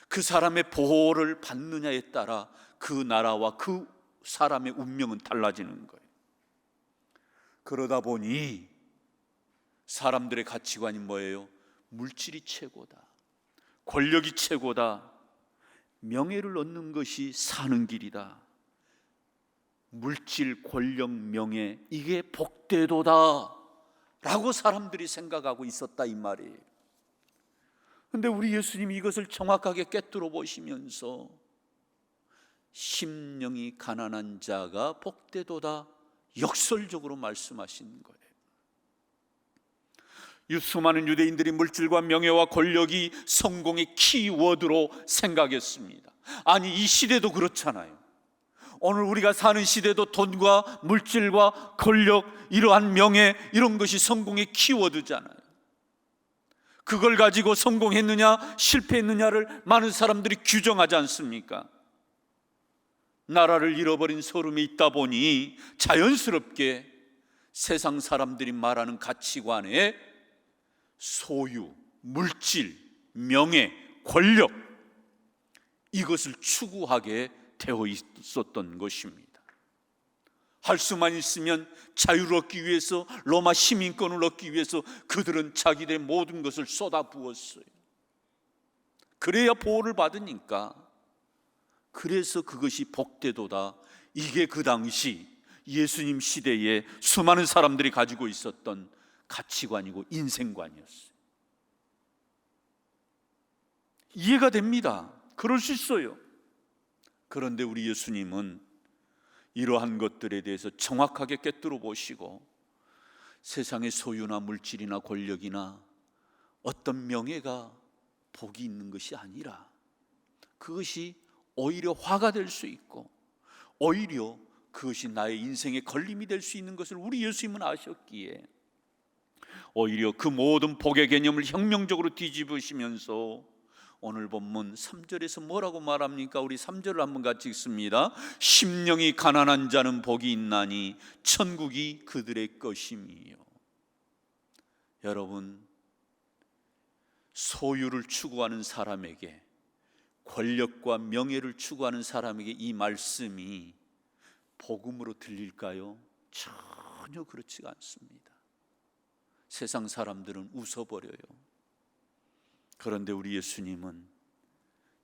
그 사람의 보호를 받느냐에 따라 그 나라와 그 사람의 운명은 달라지는 거예요. 그러다 보니 사람들의 가치관이 뭐예요? 물질이 최고다, 권력이 최고다, 명예를 얻는 것이 사는 길이다, 물질, 권력, 명예, 이게 복되도다 라고 사람들이 생각하고 있었다, 이 말이에요. 근데 우리 예수님이 이것을 정확하게 꿰뚫어 보시면서 심령이 가난한 자가 복되도다 역설적으로 말씀하신 거예요. 수많은 유대인들이 물질과 명예와 권력이 성공의 키워드로 생각했습니다. 아니, 이 시대도 그렇잖아요. 오늘 우리가 사는 시대도 돈과 물질과 권력, 이러한 명예, 이런 것이 성공의 키워드잖아요. 그걸 가지고 성공했느냐 실패했느냐를 많은 사람들이 규정하지 않습니까? 나라를 잃어버린 서름이 있다 보니 자연스럽게 세상 사람들이 말하는 가치관에 소유, 물질, 명예, 권력, 이것을 추구하게 되어 있었던 것입니다. 할 수만 있으면 자유를 얻기 위해서, 로마 시민권을 얻기 위해서 그들은 자기들의 모든 것을 쏟아부었어요. 그래야 보호를 받으니까. 그래서 그것이 복되도다, 이게 그 당시 예수님 시대에 수많은 사람들이 가지고 있었던 가치관이고 인생관이었어요. 이해가 됩니다. 그럴 수 있어요. 그런데 우리 예수님은 이러한 것들에 대해서 정확하게 꿰뚫어 보시고, 세상의 소유나 물질이나 권력이나 어떤 명예가 복이 있는 것이 아니라 그것이 오히려 화가 될 수 있고, 오히려 그것이 나의 인생의 걸림이 될 수 있는 것을 우리 예수님은 아셨기에 오히려 그 모든 복의 개념을 혁명적으로 뒤집으시면서 오늘 본문 3절에서 뭐라고 말합니까? 우리 3절을 한번 같이 읽습니다. 심령이 가난한 자는 복이 있나니 천국이 그들의 것임이요. 여러분, 소유를 추구하는 사람에게, 권력과 명예를 추구하는 사람에게 이 말씀이 복음으로 들릴까요? 전혀 그렇지가 않습니다. 세상 사람들은 웃어버려요. 그런데 우리 예수님은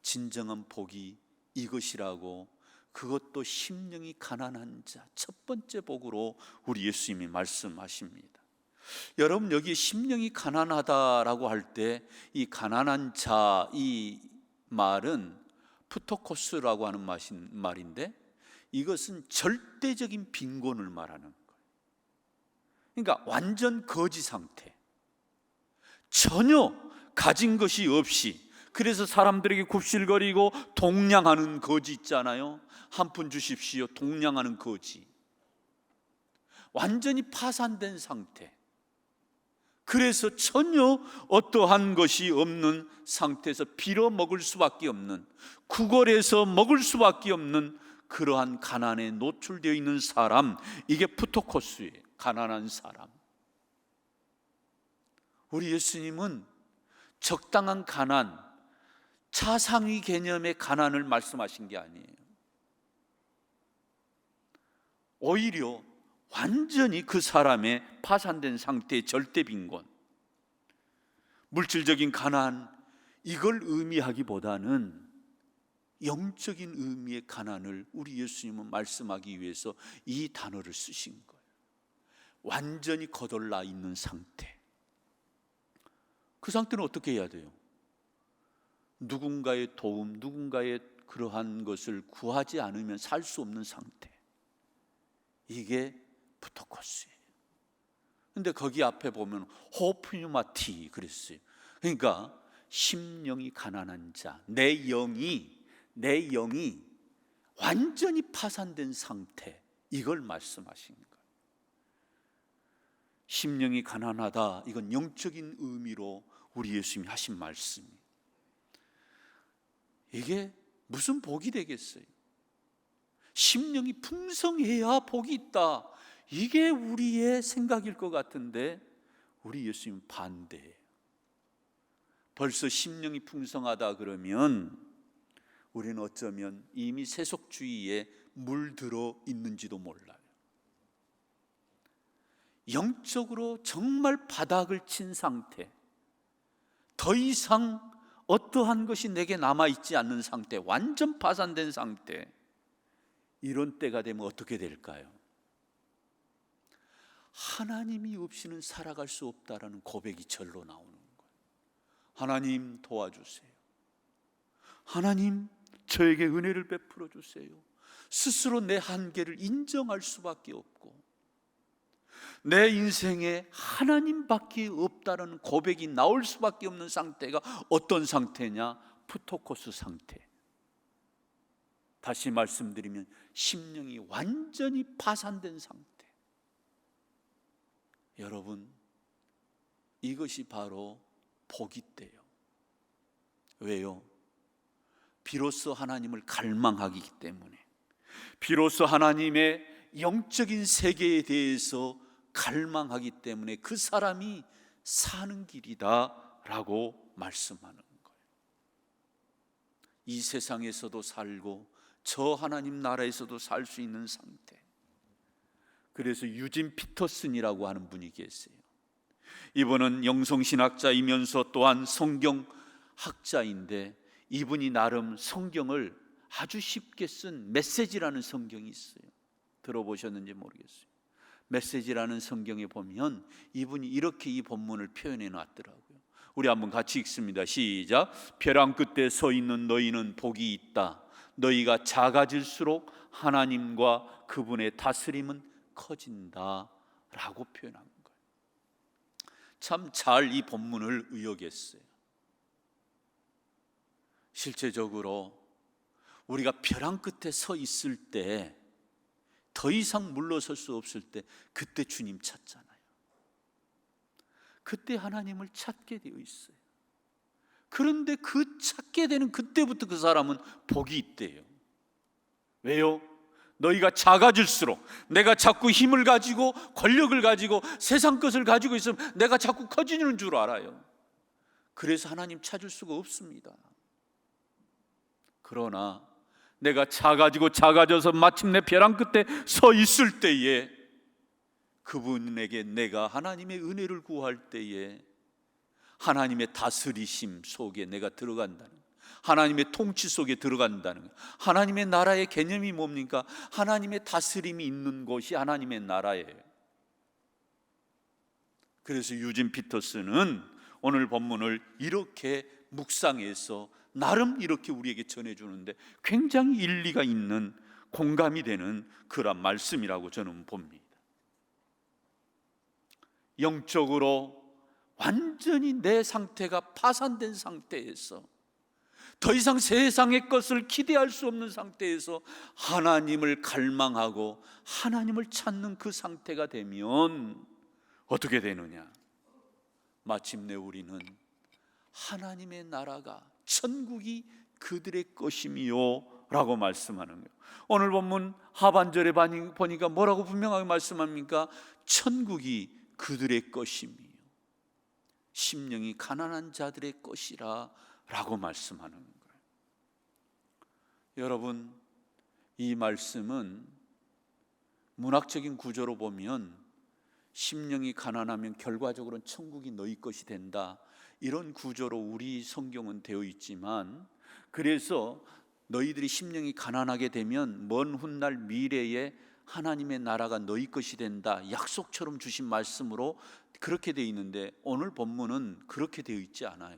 진정한 복이 이것이라고, 그것도 심령이 가난한 자, 첫 번째 복으로 우리 예수님이 말씀하십니다. 여러분, 여기 심령이 가난하다라고 할 때 이 가난한 자, 이 말은 푸토코스라고 하는 말인데, 이것은 절대적인 빈곤을 말하는 거예요. 그러니까 완전 거지 상태, 전혀 가진 것이 없이, 그래서 사람들에게 굽실거리고 동냥하는 거지 있잖아요. 한 푼 주십시오, 동냥하는 거지. 완전히 파산된 상태, 그래서 전혀 어떠한 것이 없는 상태에서 빌어 먹을 수밖에 없는, 구걸해서 먹을 수밖에 없는 그러한 가난에 노출되어 있는 사람, 이게 푸토코스예요. 가난한 사람. 우리 예수님은 적당한 가난, 차상위 개념의 가난을 말씀하신 게 아니에요. 오히려 완전히 그 사람의 파산된 상태의 절대 빈곤, 물질적인 가난, 이걸 의미하기보다는 영적인 의미의 가난을 우리 예수님은 말씀하기 위해서 이 단어를 쓰신 거예요. 완전히 거덜나 있는 상태. 그 상태는 어떻게 해야 돼요? 누군가의 도움, 누군가의 그러한 것을 구하지 않으면 살 수 없는 상태, 이게 푸토코스예요. 근데 거기 앞에 보면 호프뉴마티 그랬어요. 그러니까 심령이 가난한 자, 내 영이 완전히 파산된 상태, 이걸 말씀하신 거예요. 심령이 가난하다, 이건 영적인 의미로 우리 예수님이 하신 말씀이에요. 이게 무슨 복이 되겠어요? 심령이 풍성해야 복이 있다, 이게 우리의 생각일 것 같은데 우리 예수님 반대예요. 벌써 심령이 풍성하다 그러면 우리는 어쩌면 이미 세속주의에 물들어 있는지도 몰라요. 영적으로 정말 바닥을 친 상태, 더 이상 어떠한 것이 내게 남아있지 않는 상태, 완전 파산된 상태, 이런 때가 되면 어떻게 될까요? 하나님이 없이는 살아갈 수 없다라는 고백이 절로 나오는 거예요. 하나님 도와주세요. 하나님 저에게 은혜를 베풀어 주세요. 스스로 내 한계를 인정할 수밖에 없고, 내 인생에 하나님밖에 없다라는 고백이 나올 수밖에 없는 상태가 어떤 상태냐? 푸토코스 상태. 다시 말씀드리면 심령이 완전히 파산된 상태. 여러분, 이것이 바로 복이 돼요. 왜요? 비로소 하나님을 갈망하기 때문에, 비로소 하나님의 영적인 세계에 대해서 갈망하기 때문에 그 사람이 사는 길이다 라고 말씀하는 거예요. 이 세상에서도 살고 저 하나님 나라에서도 살 수 있는 상태. 그래서 유진 피터슨이라고 하는 분이 계세요. 이분은 영성신학자이면서 또한 성경학자인데, 이분이 나름 성경을 아주 쉽게 쓴 메시지라는 성경이 있어요. 들어보셨는지 모르겠어요. 메시지라는 성경에 보면 이분이 이렇게 이 본문을 표현해 놨더라고요. 우리 한번 같이 읽습니다. 시작. 벼랑 끝에 서 있는 너희는 복이 있다. 너희가 작아질수록 하나님과 그분의 다스림은 커진다 라고 표현한 거예요. 참 잘 이 본문을 의역했어요. 실제적으로 우리가 벼랑 끝에 서 있을 때, 더 이상 물러설 수 없을 때, 그때 주님 찾잖아요. 그때 하나님을 찾게 되어 있어요. 그런데 그 찾게 되는 그때부터 그 사람은 복이 있대요. 왜요? 너희가 작아질수록, 내가 자꾸 힘을 가지고 권력을 가지고 세상 것을 가지고 있으면 내가 자꾸 커지는 줄 알아요. 그래서 하나님 찾을 수가 없습니다. 그러나 내가 작아져서 마침내 벼랑 끝에 서 있을 때에, 그분에게 내가 하나님의 은혜를 구할 때에 하나님의 다스리심 속에 내가 들어간다는, 하나님의 통치 속에 들어간다는, 하나님의 나라의 개념이 뭡니까? 하나님의 다스림이 있는 곳이 하나님의 나라예요. 그래서 유진 피터스는 오늘 본문을 이렇게 묵상해서 나름 이렇게 우리에게 전해주는데 굉장히 일리가 있는, 공감이 되는 그런 말씀이라고 저는 봅니다. 영적으로 완전히 내 상태가 파산된 상태에서, 더 이상 세상의 것을 기대할 수 없는 상태에서 하나님을 갈망하고 하나님을 찾는 그 상태가 되면 어떻게 되느냐? 마침내 우리는 하나님의 나라가, 천국이 그들의 것임이요 라고 말씀하는 거예요. 오늘 본문 하반절에 보니까 뭐라고 분명하게 말씀합니까? 천국이 그들의 것임이요, 심령이 가난한 자들의 것이라 라고 말씀하는 거예요. 여러분, 이 말씀은 문학적인 구조로 보면 심령이 가난하면 결과적으로는 천국이 너희 것이 된다, 이런 구조로 우리 성경은 되어 있지만, 그래서 너희들이 심령이 가난하게 되면 먼 훗날 미래에 하나님의 나라가 너희 것이 된다, 약속처럼 주신 말씀으로 그렇게 되어 있는데, 오늘 본문은 그렇게 되어 있지 않아요.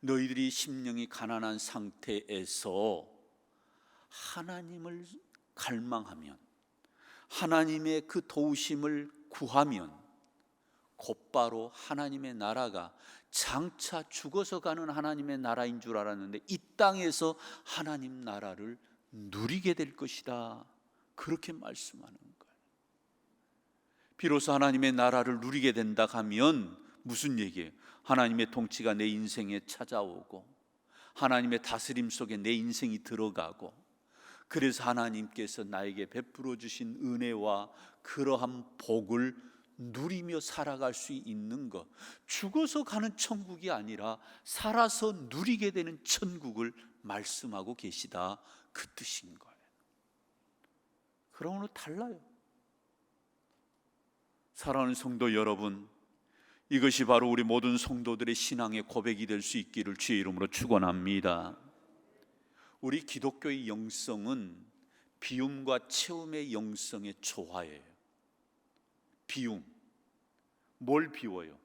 너희들이 심령이 가난한 상태에서 하나님을 갈망하면, 하나님의 그 도우심을 구하면 곧바로 하나님의 나라가, 장차 죽어서 가는 하나님의 나라인 줄 알았는데 이 땅에서 하나님 나라를 누리게 될 것이다, 그렇게 말씀하는 거예요. 비로소 하나님의 나라를 누리게 된다 하면 무슨 얘기예요? 하나님의 통치가 내 인생에 찾아오고 하나님의 다스림 속에 내 인생이 들어가고, 그래서 하나님께서 나에게 베풀어 주신 은혜와 그러한 복을 누리며 살아갈 수 있는 것, 죽어서 가는 천국이 아니라 살아서 누리게 되는 천국을 말씀하고 계시다, 그 뜻인 거예요. 그러므로 달라요. 사랑하는 성도 여러분, 이것이 바로 우리 모든 성도들의 신앙의 고백이 될 수 있기를 주의 이름으로 축원합니다. 우리 기독교의 영성은 비움과 체험의 영성의 조화예요. 비움, 뭘 비워요?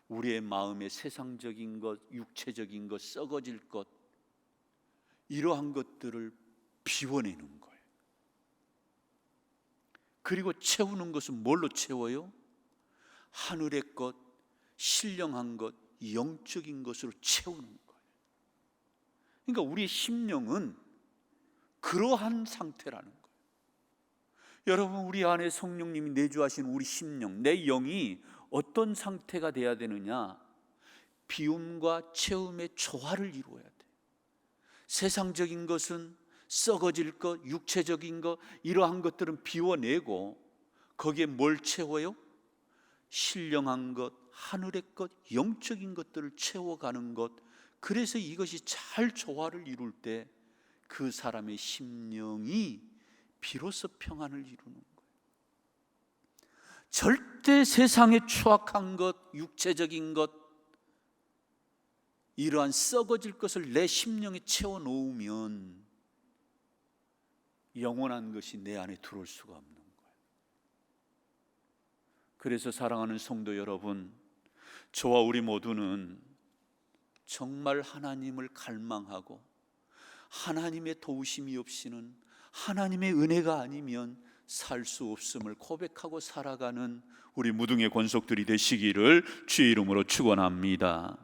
우리의 마음의 세상적인 것, 육체적인 것, 썩어질 것, 이러한 것들을 비워내는 거예요. 그리고 채우는 것은 뭘로 채워요? 하늘의 것, 신령한 것, 영적인 것으로 채우는 거예요. 그러니까 우리의 심령은 그러한 상태라는 거예요. 여러분, 우리 안에 성령님이 내주하신 우리 심령, 내 영이 어떤 상태가 돼야 되느냐? 비움과 체험의 조화를 이루어야 돼요. 세상적인 것은, 썩어질 것, 육체적인 것, 이러한 것들은 비워내고 거기에 뭘 채워요? 신령한 것, 하늘의 것, 영적인 것들을 채워가는 것. 그래서 이것이 잘 조화를 이룰 때 그 사람의 심령이 비로소 평안을 이루는 거예요. 절대 세상의 추악한 것, 육체적인 것, 이러한 썩어질 것을 내 심령에 채워 놓으면 영원한 것이 내 안에 들어올 수가 없는 거예요. 그래서 사랑하는 성도 여러분, 저와 우리 모두는 정말 하나님을 갈망하고 하나님의 도우심이 없이는, 하나님의 은혜가 아니면 살 수 없음을 고백하고 살아가는 우리 무등의 권속들이 되시기를 주의 이름으로 축원합니다.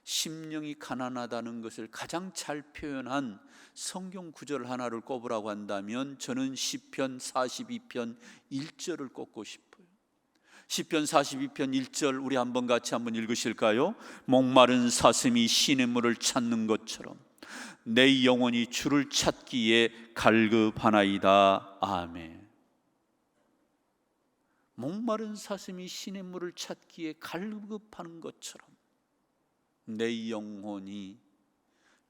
심령이 가난하다는 것을 가장 잘 표현한 성경 구절 하나를 꼽으라고 한다면 저는 시편 42편 1절을 꼽고 싶어요. 시편 42편 1절 우리 한번 같이 한번 읽으실까요? 목마른 사슴이 시냇물을 찾는 것처럼 내 영혼이 주를 찾기에 갈급하나이다. 아멘. 목마른 사슴이 시냇물을 찾기에 갈급하는 것처럼 내 영혼이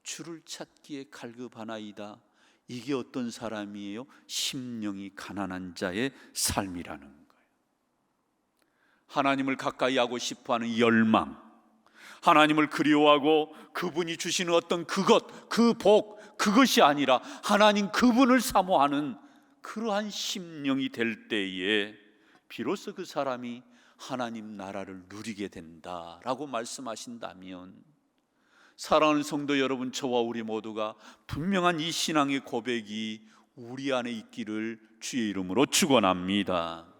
주를 찾기에 갈급하나이다. 이게 어떤 사람이에요? 심령이 가난한 자의 삶이라는 거예요. 하나님을 가까이 하고 싶어하는 열망, 하나님을 그리워하고 그분이 주시는 어떤 그것, 그 복, 그것이 아니라 하나님 그분을 사모하는 그러한 심령이 될 때에 비로소 그 사람이 하나님 나라를 누리게 된다라고 말씀하신다면, 사랑하는 성도 여러분, 저와 우리 모두가 분명한 이 신앙의 고백이 우리 안에 있기를 주의 이름으로 축원합니다.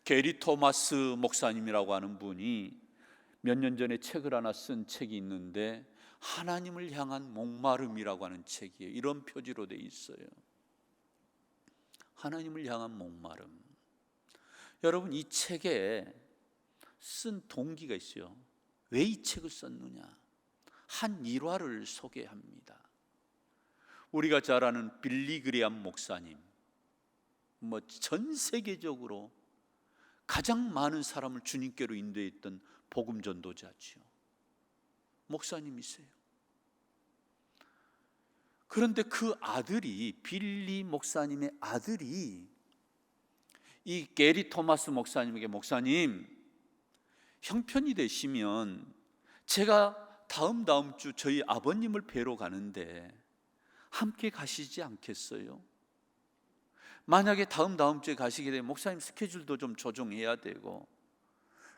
게리 토마스 목사님이라고 하는 분이 몇 년 전에 책을 하나 쓴 책이 있는데, 하나님을 향한 목마름이라고 하는 책이에요. 이런 표지로 돼 있어요. 하나님을 향한 목마름. 여러분, 이 책에 쓴 동기가 있어요. 왜 이 책을 썼느냐? 한 일화를 소개합니다. 우리가 잘 아는 빌리 그레이엄 목사님, 전 세계적으로 가장 많은 사람을 주님께로 인도했던 복음 전도자죠. 목사님이세요. 그런데 그 아들이, 빌리 목사님의 아들이 이 게리 토마스 목사님에게, 목사님, 형편이 되시면 제가 다음 주 저희 아버님을 뵈러 가는데 함께 가시지 않겠어요? 만약에 다음 주에 가시게 되면 목사님 스케줄도 좀 조정해야 되고,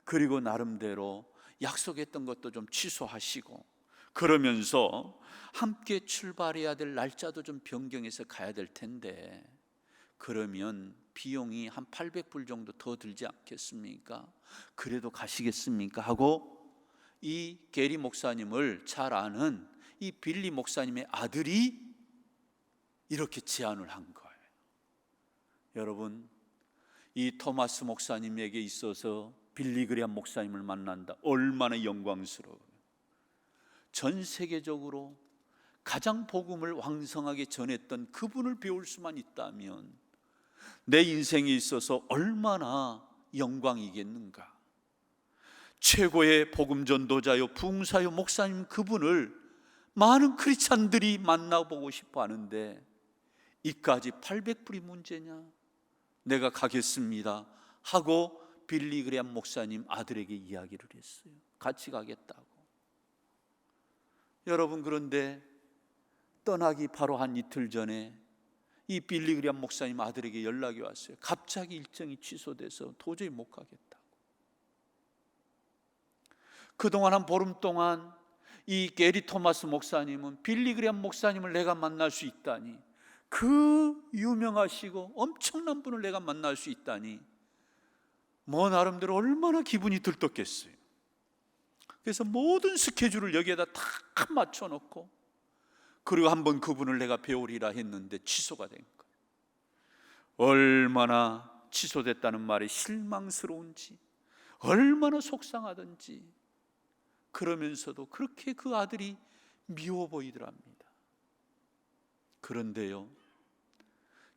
그리고 나름대로 약속했던 것도 좀 취소하시고, 그러면서 함께 출발해야 될 날짜도 좀 변경해서 가야 될 텐데, 그러면 비용이 한 800불 정도 더 들지 않겠습니까? 그래도 가시겠습니까? 하고 이 게리 목사님을 잘 아는 이 빌리 목사님의 아들이 이렇게 제안을 한 거예요. 여러분, 이 토마스 목사님에게 있어서 빌리 그레이엄 목사님을 만난다, 얼마나 영광스러워요. 전 세계적으로 가장 복음을 왕성하게 전했던 그분을 배울 수만 있다면 내 인생에 있어서 얼마나 영광이겠는가. 최고의 복음 전도자요, 부흥사요 목사님, 그분을 많은 크리스찬들이 만나보고 싶어 하는데 이까지 800불이 문제냐? 내가 가겠습니다 하고 빌리 그레이엄 목사님 아들에게 이야기를 했어요. 같이 가겠다고. 여러분, 그런데 떠나기 바로 한 이틀 전에 이 빌리 그레이엄 목사님 아들에게 연락이 왔어요. 갑자기 일정이 취소돼서 도저히 못 가겠다고. 그동안 한 보름 동안 이 게리 토마스 목사님은 빌리 그레이엄 목사님을 내가 만날 수 있다니, 그 유명하시고 엄청난 분을 내가 만날 수 있다니, 나름대로 얼마나 기분이 들떴겠어요. 그래서 모든 스케줄을 여기에다 다 맞춰놓고, 그리고 한번 그분을 내가 배우리라 했는데 취소가 된 거예요. 얼마나 취소됐다는 말이 실망스러운지, 얼마나 속상하던지, 그러면서도 그렇게 그 아들이 미워 보이더랍니다. 그런데요,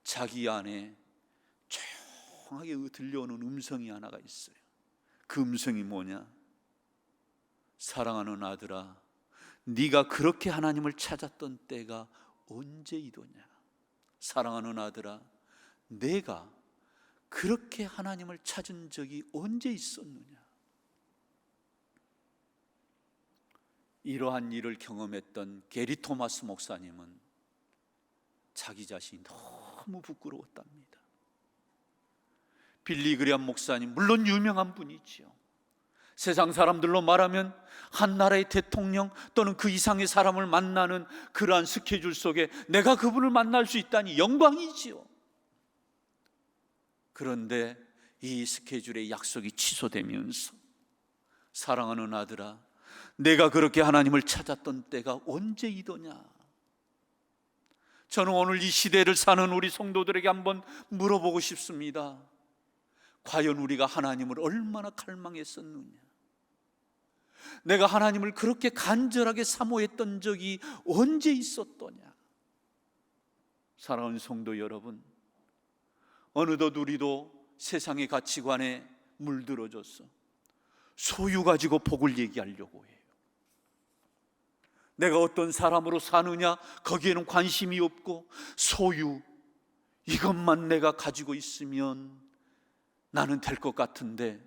자기 안에 조용하게 들려오는 음성이 하나가 있어요. 그 음성이 뭐냐? 사랑하는 아들아, 네가 그렇게 하나님을 찾았던 때가 언제이더냐? 사랑하는 아들아, 내가 그렇게 하나님을 찾은 적이 언제 있었느냐? 이러한 일을 경험했던 게리 토마스 목사님은 자기 자신이 너무 부끄러웠답니다. 빌리 그레이엄 목사님, 물론 유명한 분이지요. 세상 사람들로 말하면 한 나라의 대통령 또는 그 이상의 사람을 만나는 그러한 스케줄 속에 내가 그분을 만날 수 있다니 영광이지요. 그런데 이 스케줄의 약속이 취소되면서, 사랑하는 아들아, 내가 그렇게 하나님을 찾았던 때가 언제이더냐? 저는 오늘 이 시대를 사는 우리 성도들에게 한번 물어보고 싶습니다. 과연 우리가 하나님을 얼마나 갈망했었느냐? 내가 하나님을 그렇게 간절하게 사모했던 적이 언제 있었더냐? 사랑하는 성도 여러분, 어느덧 우리도 세상의 가치관에 물들어졌어. 소유 가지고 복을 얘기하려고 해요. 내가 어떤 사람으로 사느냐, 거기에는 관심이 없고, 소유, 이것만 내가 가지고 있으면 나는 될 것 같은데,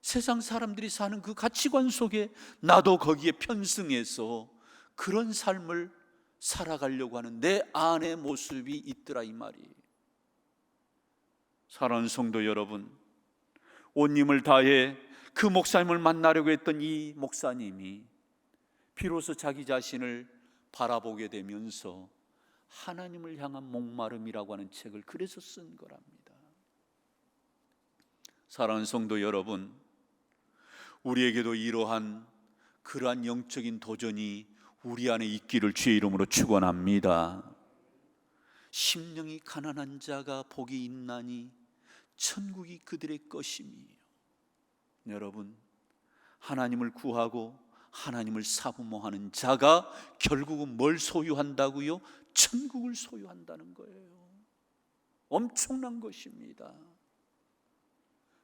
세상 사람들이 사는 그 가치관 속에 나도 거기에 편승해서 그런 삶을 살아가려고 하는 내 안의 모습이 있더라, 이 말이에요. 사랑하는 성도 여러분, 온 힘을 다해 그 목사님을 만나려고 했던 이 목사님이 비로소 자기 자신을 바라보게 되면서 하나님을 향한 목마름이라고 하는 책을 그래서 쓴 거랍니다. 사랑하는 성도 여러분, 우리에게도 이러한 그러한 영적인 도전이 우리 안에 있기를 주의 이름으로 축원합니다. 심령이 가난한 자가 복이 있나니 천국이 그들의 것임이요. 여러분, 하나님을 구하고 하나님을 사모하는 자가 결국은 뭘 소유한다고요? 천국을 소유한다는 거예요. 엄청난 것입니다.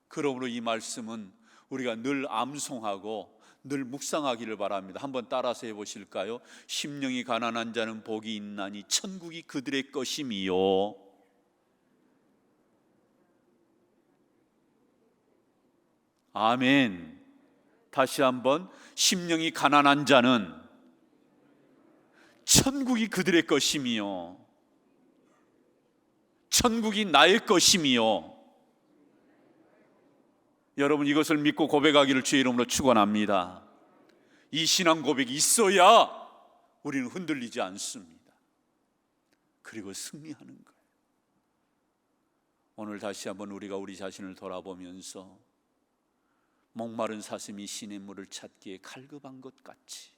그러므로 이 말씀은 우리가 늘 암송하고 늘 묵상하기를 바랍니다. 한번 따라서 해보실까요? 심령이 가난한 자는 복이 있나니 천국이 그들의 것임이요. 아멘. 다시 한번, 심령이 가난한 자는 천국이 그들의 것임이요. 천국이 나의 것임이요. 여러분, 이것을 믿고 고백하기를 주의 이름으로 축원합니다. 이 신앙 고백이 있어야 우리는 흔들리지 않습니다. 그리고 승리하는 거예요. 오늘 다시 한번 우리가 우리 자신을 돌아보면서 목마른 사슴이 시냇물을 찾기에 갈급한 것 같이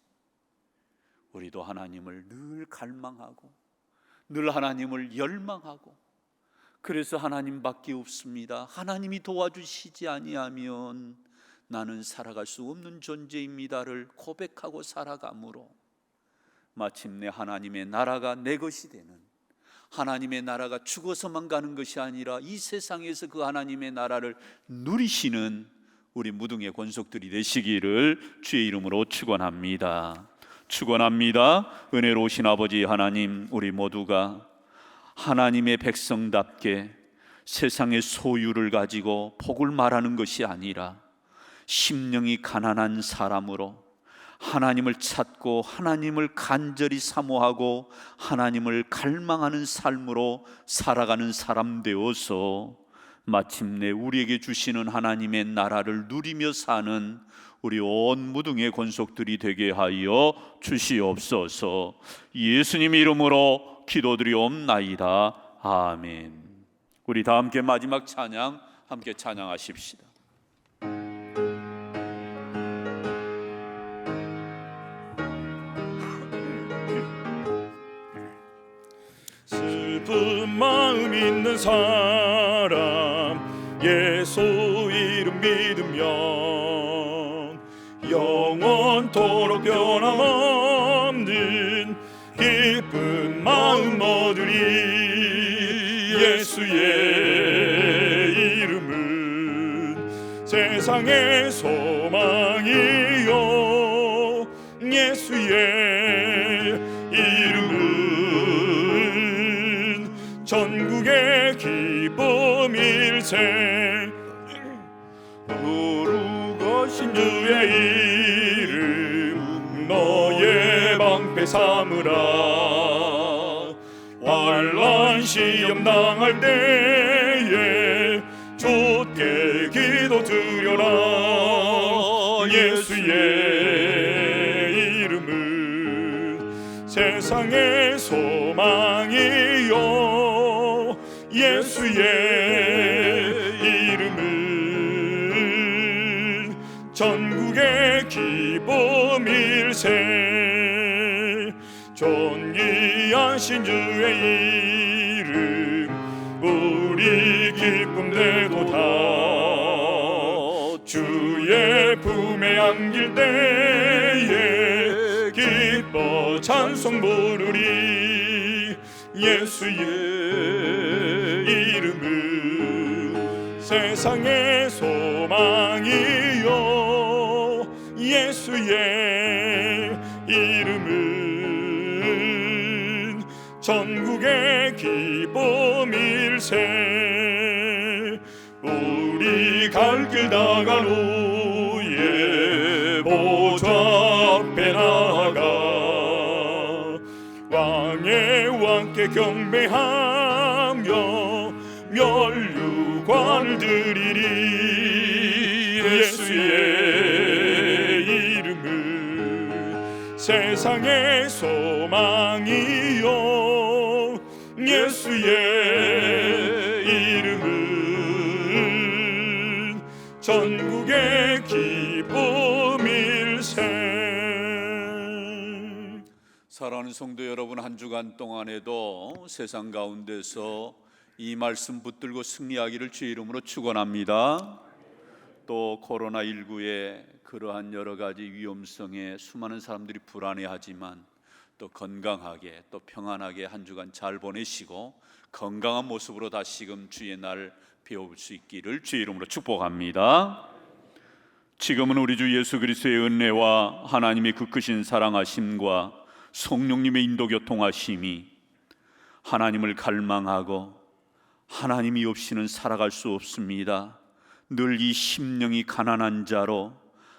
우리도 하나님을 늘 갈망하고 늘 하나님을 열망하고, 그래서 하나님밖에 없습니다, 하나님이 도와주시지 아니하면 나는 살아갈 수 없는 존재입니다를 고백하고 살아감으로 마침내 하나님의 나라가 내 것이 되는, 하나님의 나라가 죽어서만 가는 것이 아니라 이 세상에서 그 하나님의 나라를 누리시는 우리 무등의 권속들이 되시기를 주의 이름으로 축원합니다. 축원합니다. 은혜로우신 아버지 하나님, 우리 모두가 하나님의 백성답게 세상의 소유를 가지고 복을 말하는 것이 아니라 심령이 가난한 사람으로 하나님을 찾고 하나님을 간절히 사모하고 하나님을 갈망하는 삶으로 살아가는 사람 되어서 마침내 우리에게 주시는 하나님의 나라를 누리며 사는 우리 온 무등의 권속들이 되게 하여 주시옵소서. 예수님 이름으로 기도드리옵나이다. 아멘. 우리 다 함께 마지막 찬양 함께 찬양하십시다. 슬픈 마음 있는 사람 예수 이름 믿으면 영원토록 변함없는 기쁜 마음 얻으리. 예수의 이름은 세상의 소망이요, 예수의 이름은 전국의 기쁨일세. 거룩하신 주의 이름 너의 방패 삼으라. 환난 시험 당할 때에 주께 기도 드려라. 예수의 이름은 세상의 소망이요, 예수의 이름은 전국의 기쁨일세. 존귀하신 주의 이름 우리 이 기쁨 되도다. 주의 품에 안길 때에 기뻐 찬송 부르리. 예수의 이름은 세상의 소망이요, 예수의 이름은 전국의 기쁨일세. 우리 갈 길 다간 후에 보좌 앞에 나아가 왕의 왕께 경배하며 면류관을 드리리. 예수의 이름은 세상의 소망이요, 예수의 이름은 전국의 기쁨일세. 사랑하는 성도 여러분, 한 주간 동안에도 세상 가운데서 이 말씀 붙들고 승리하기를 주의 이름으로 축원합니다. 또 코로나19의 그러한 여러 가지 위험성에 수많은 사람들이 불안해하지만 또 건강하게 또 평안하게 한 주간 잘 보내시고 건강한 모습으로 다시금 주의 날 배울 수 있기를 주의 이름으로 축복합니다. 지금은 우리 주 예수 그리스도의 은혜와 하나님의 그 크신 사랑하심과 성령님의 인도 교통하심이 하나님을 갈망하고 하나님이 없이는 살아갈 수 없습니다. 늘 이 심령이 가난한 자로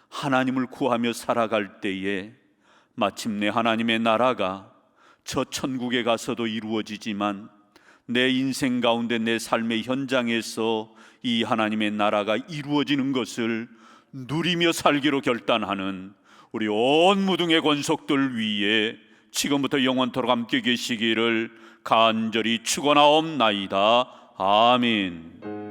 하나님을 구하며 살아갈 때에 마침내 하나님의 나라가 저 천국에 가서도 이루어지지만 내 인생 가운데 내 삶의 현장에서 이 하나님의 나라가 이루어지는 것을 누리며 살기로 결단하는 우리 온 무등의 권속들 위에 지금부터 영원토록 함께 계시기를 간절히 축원하옵나이다. 아멘.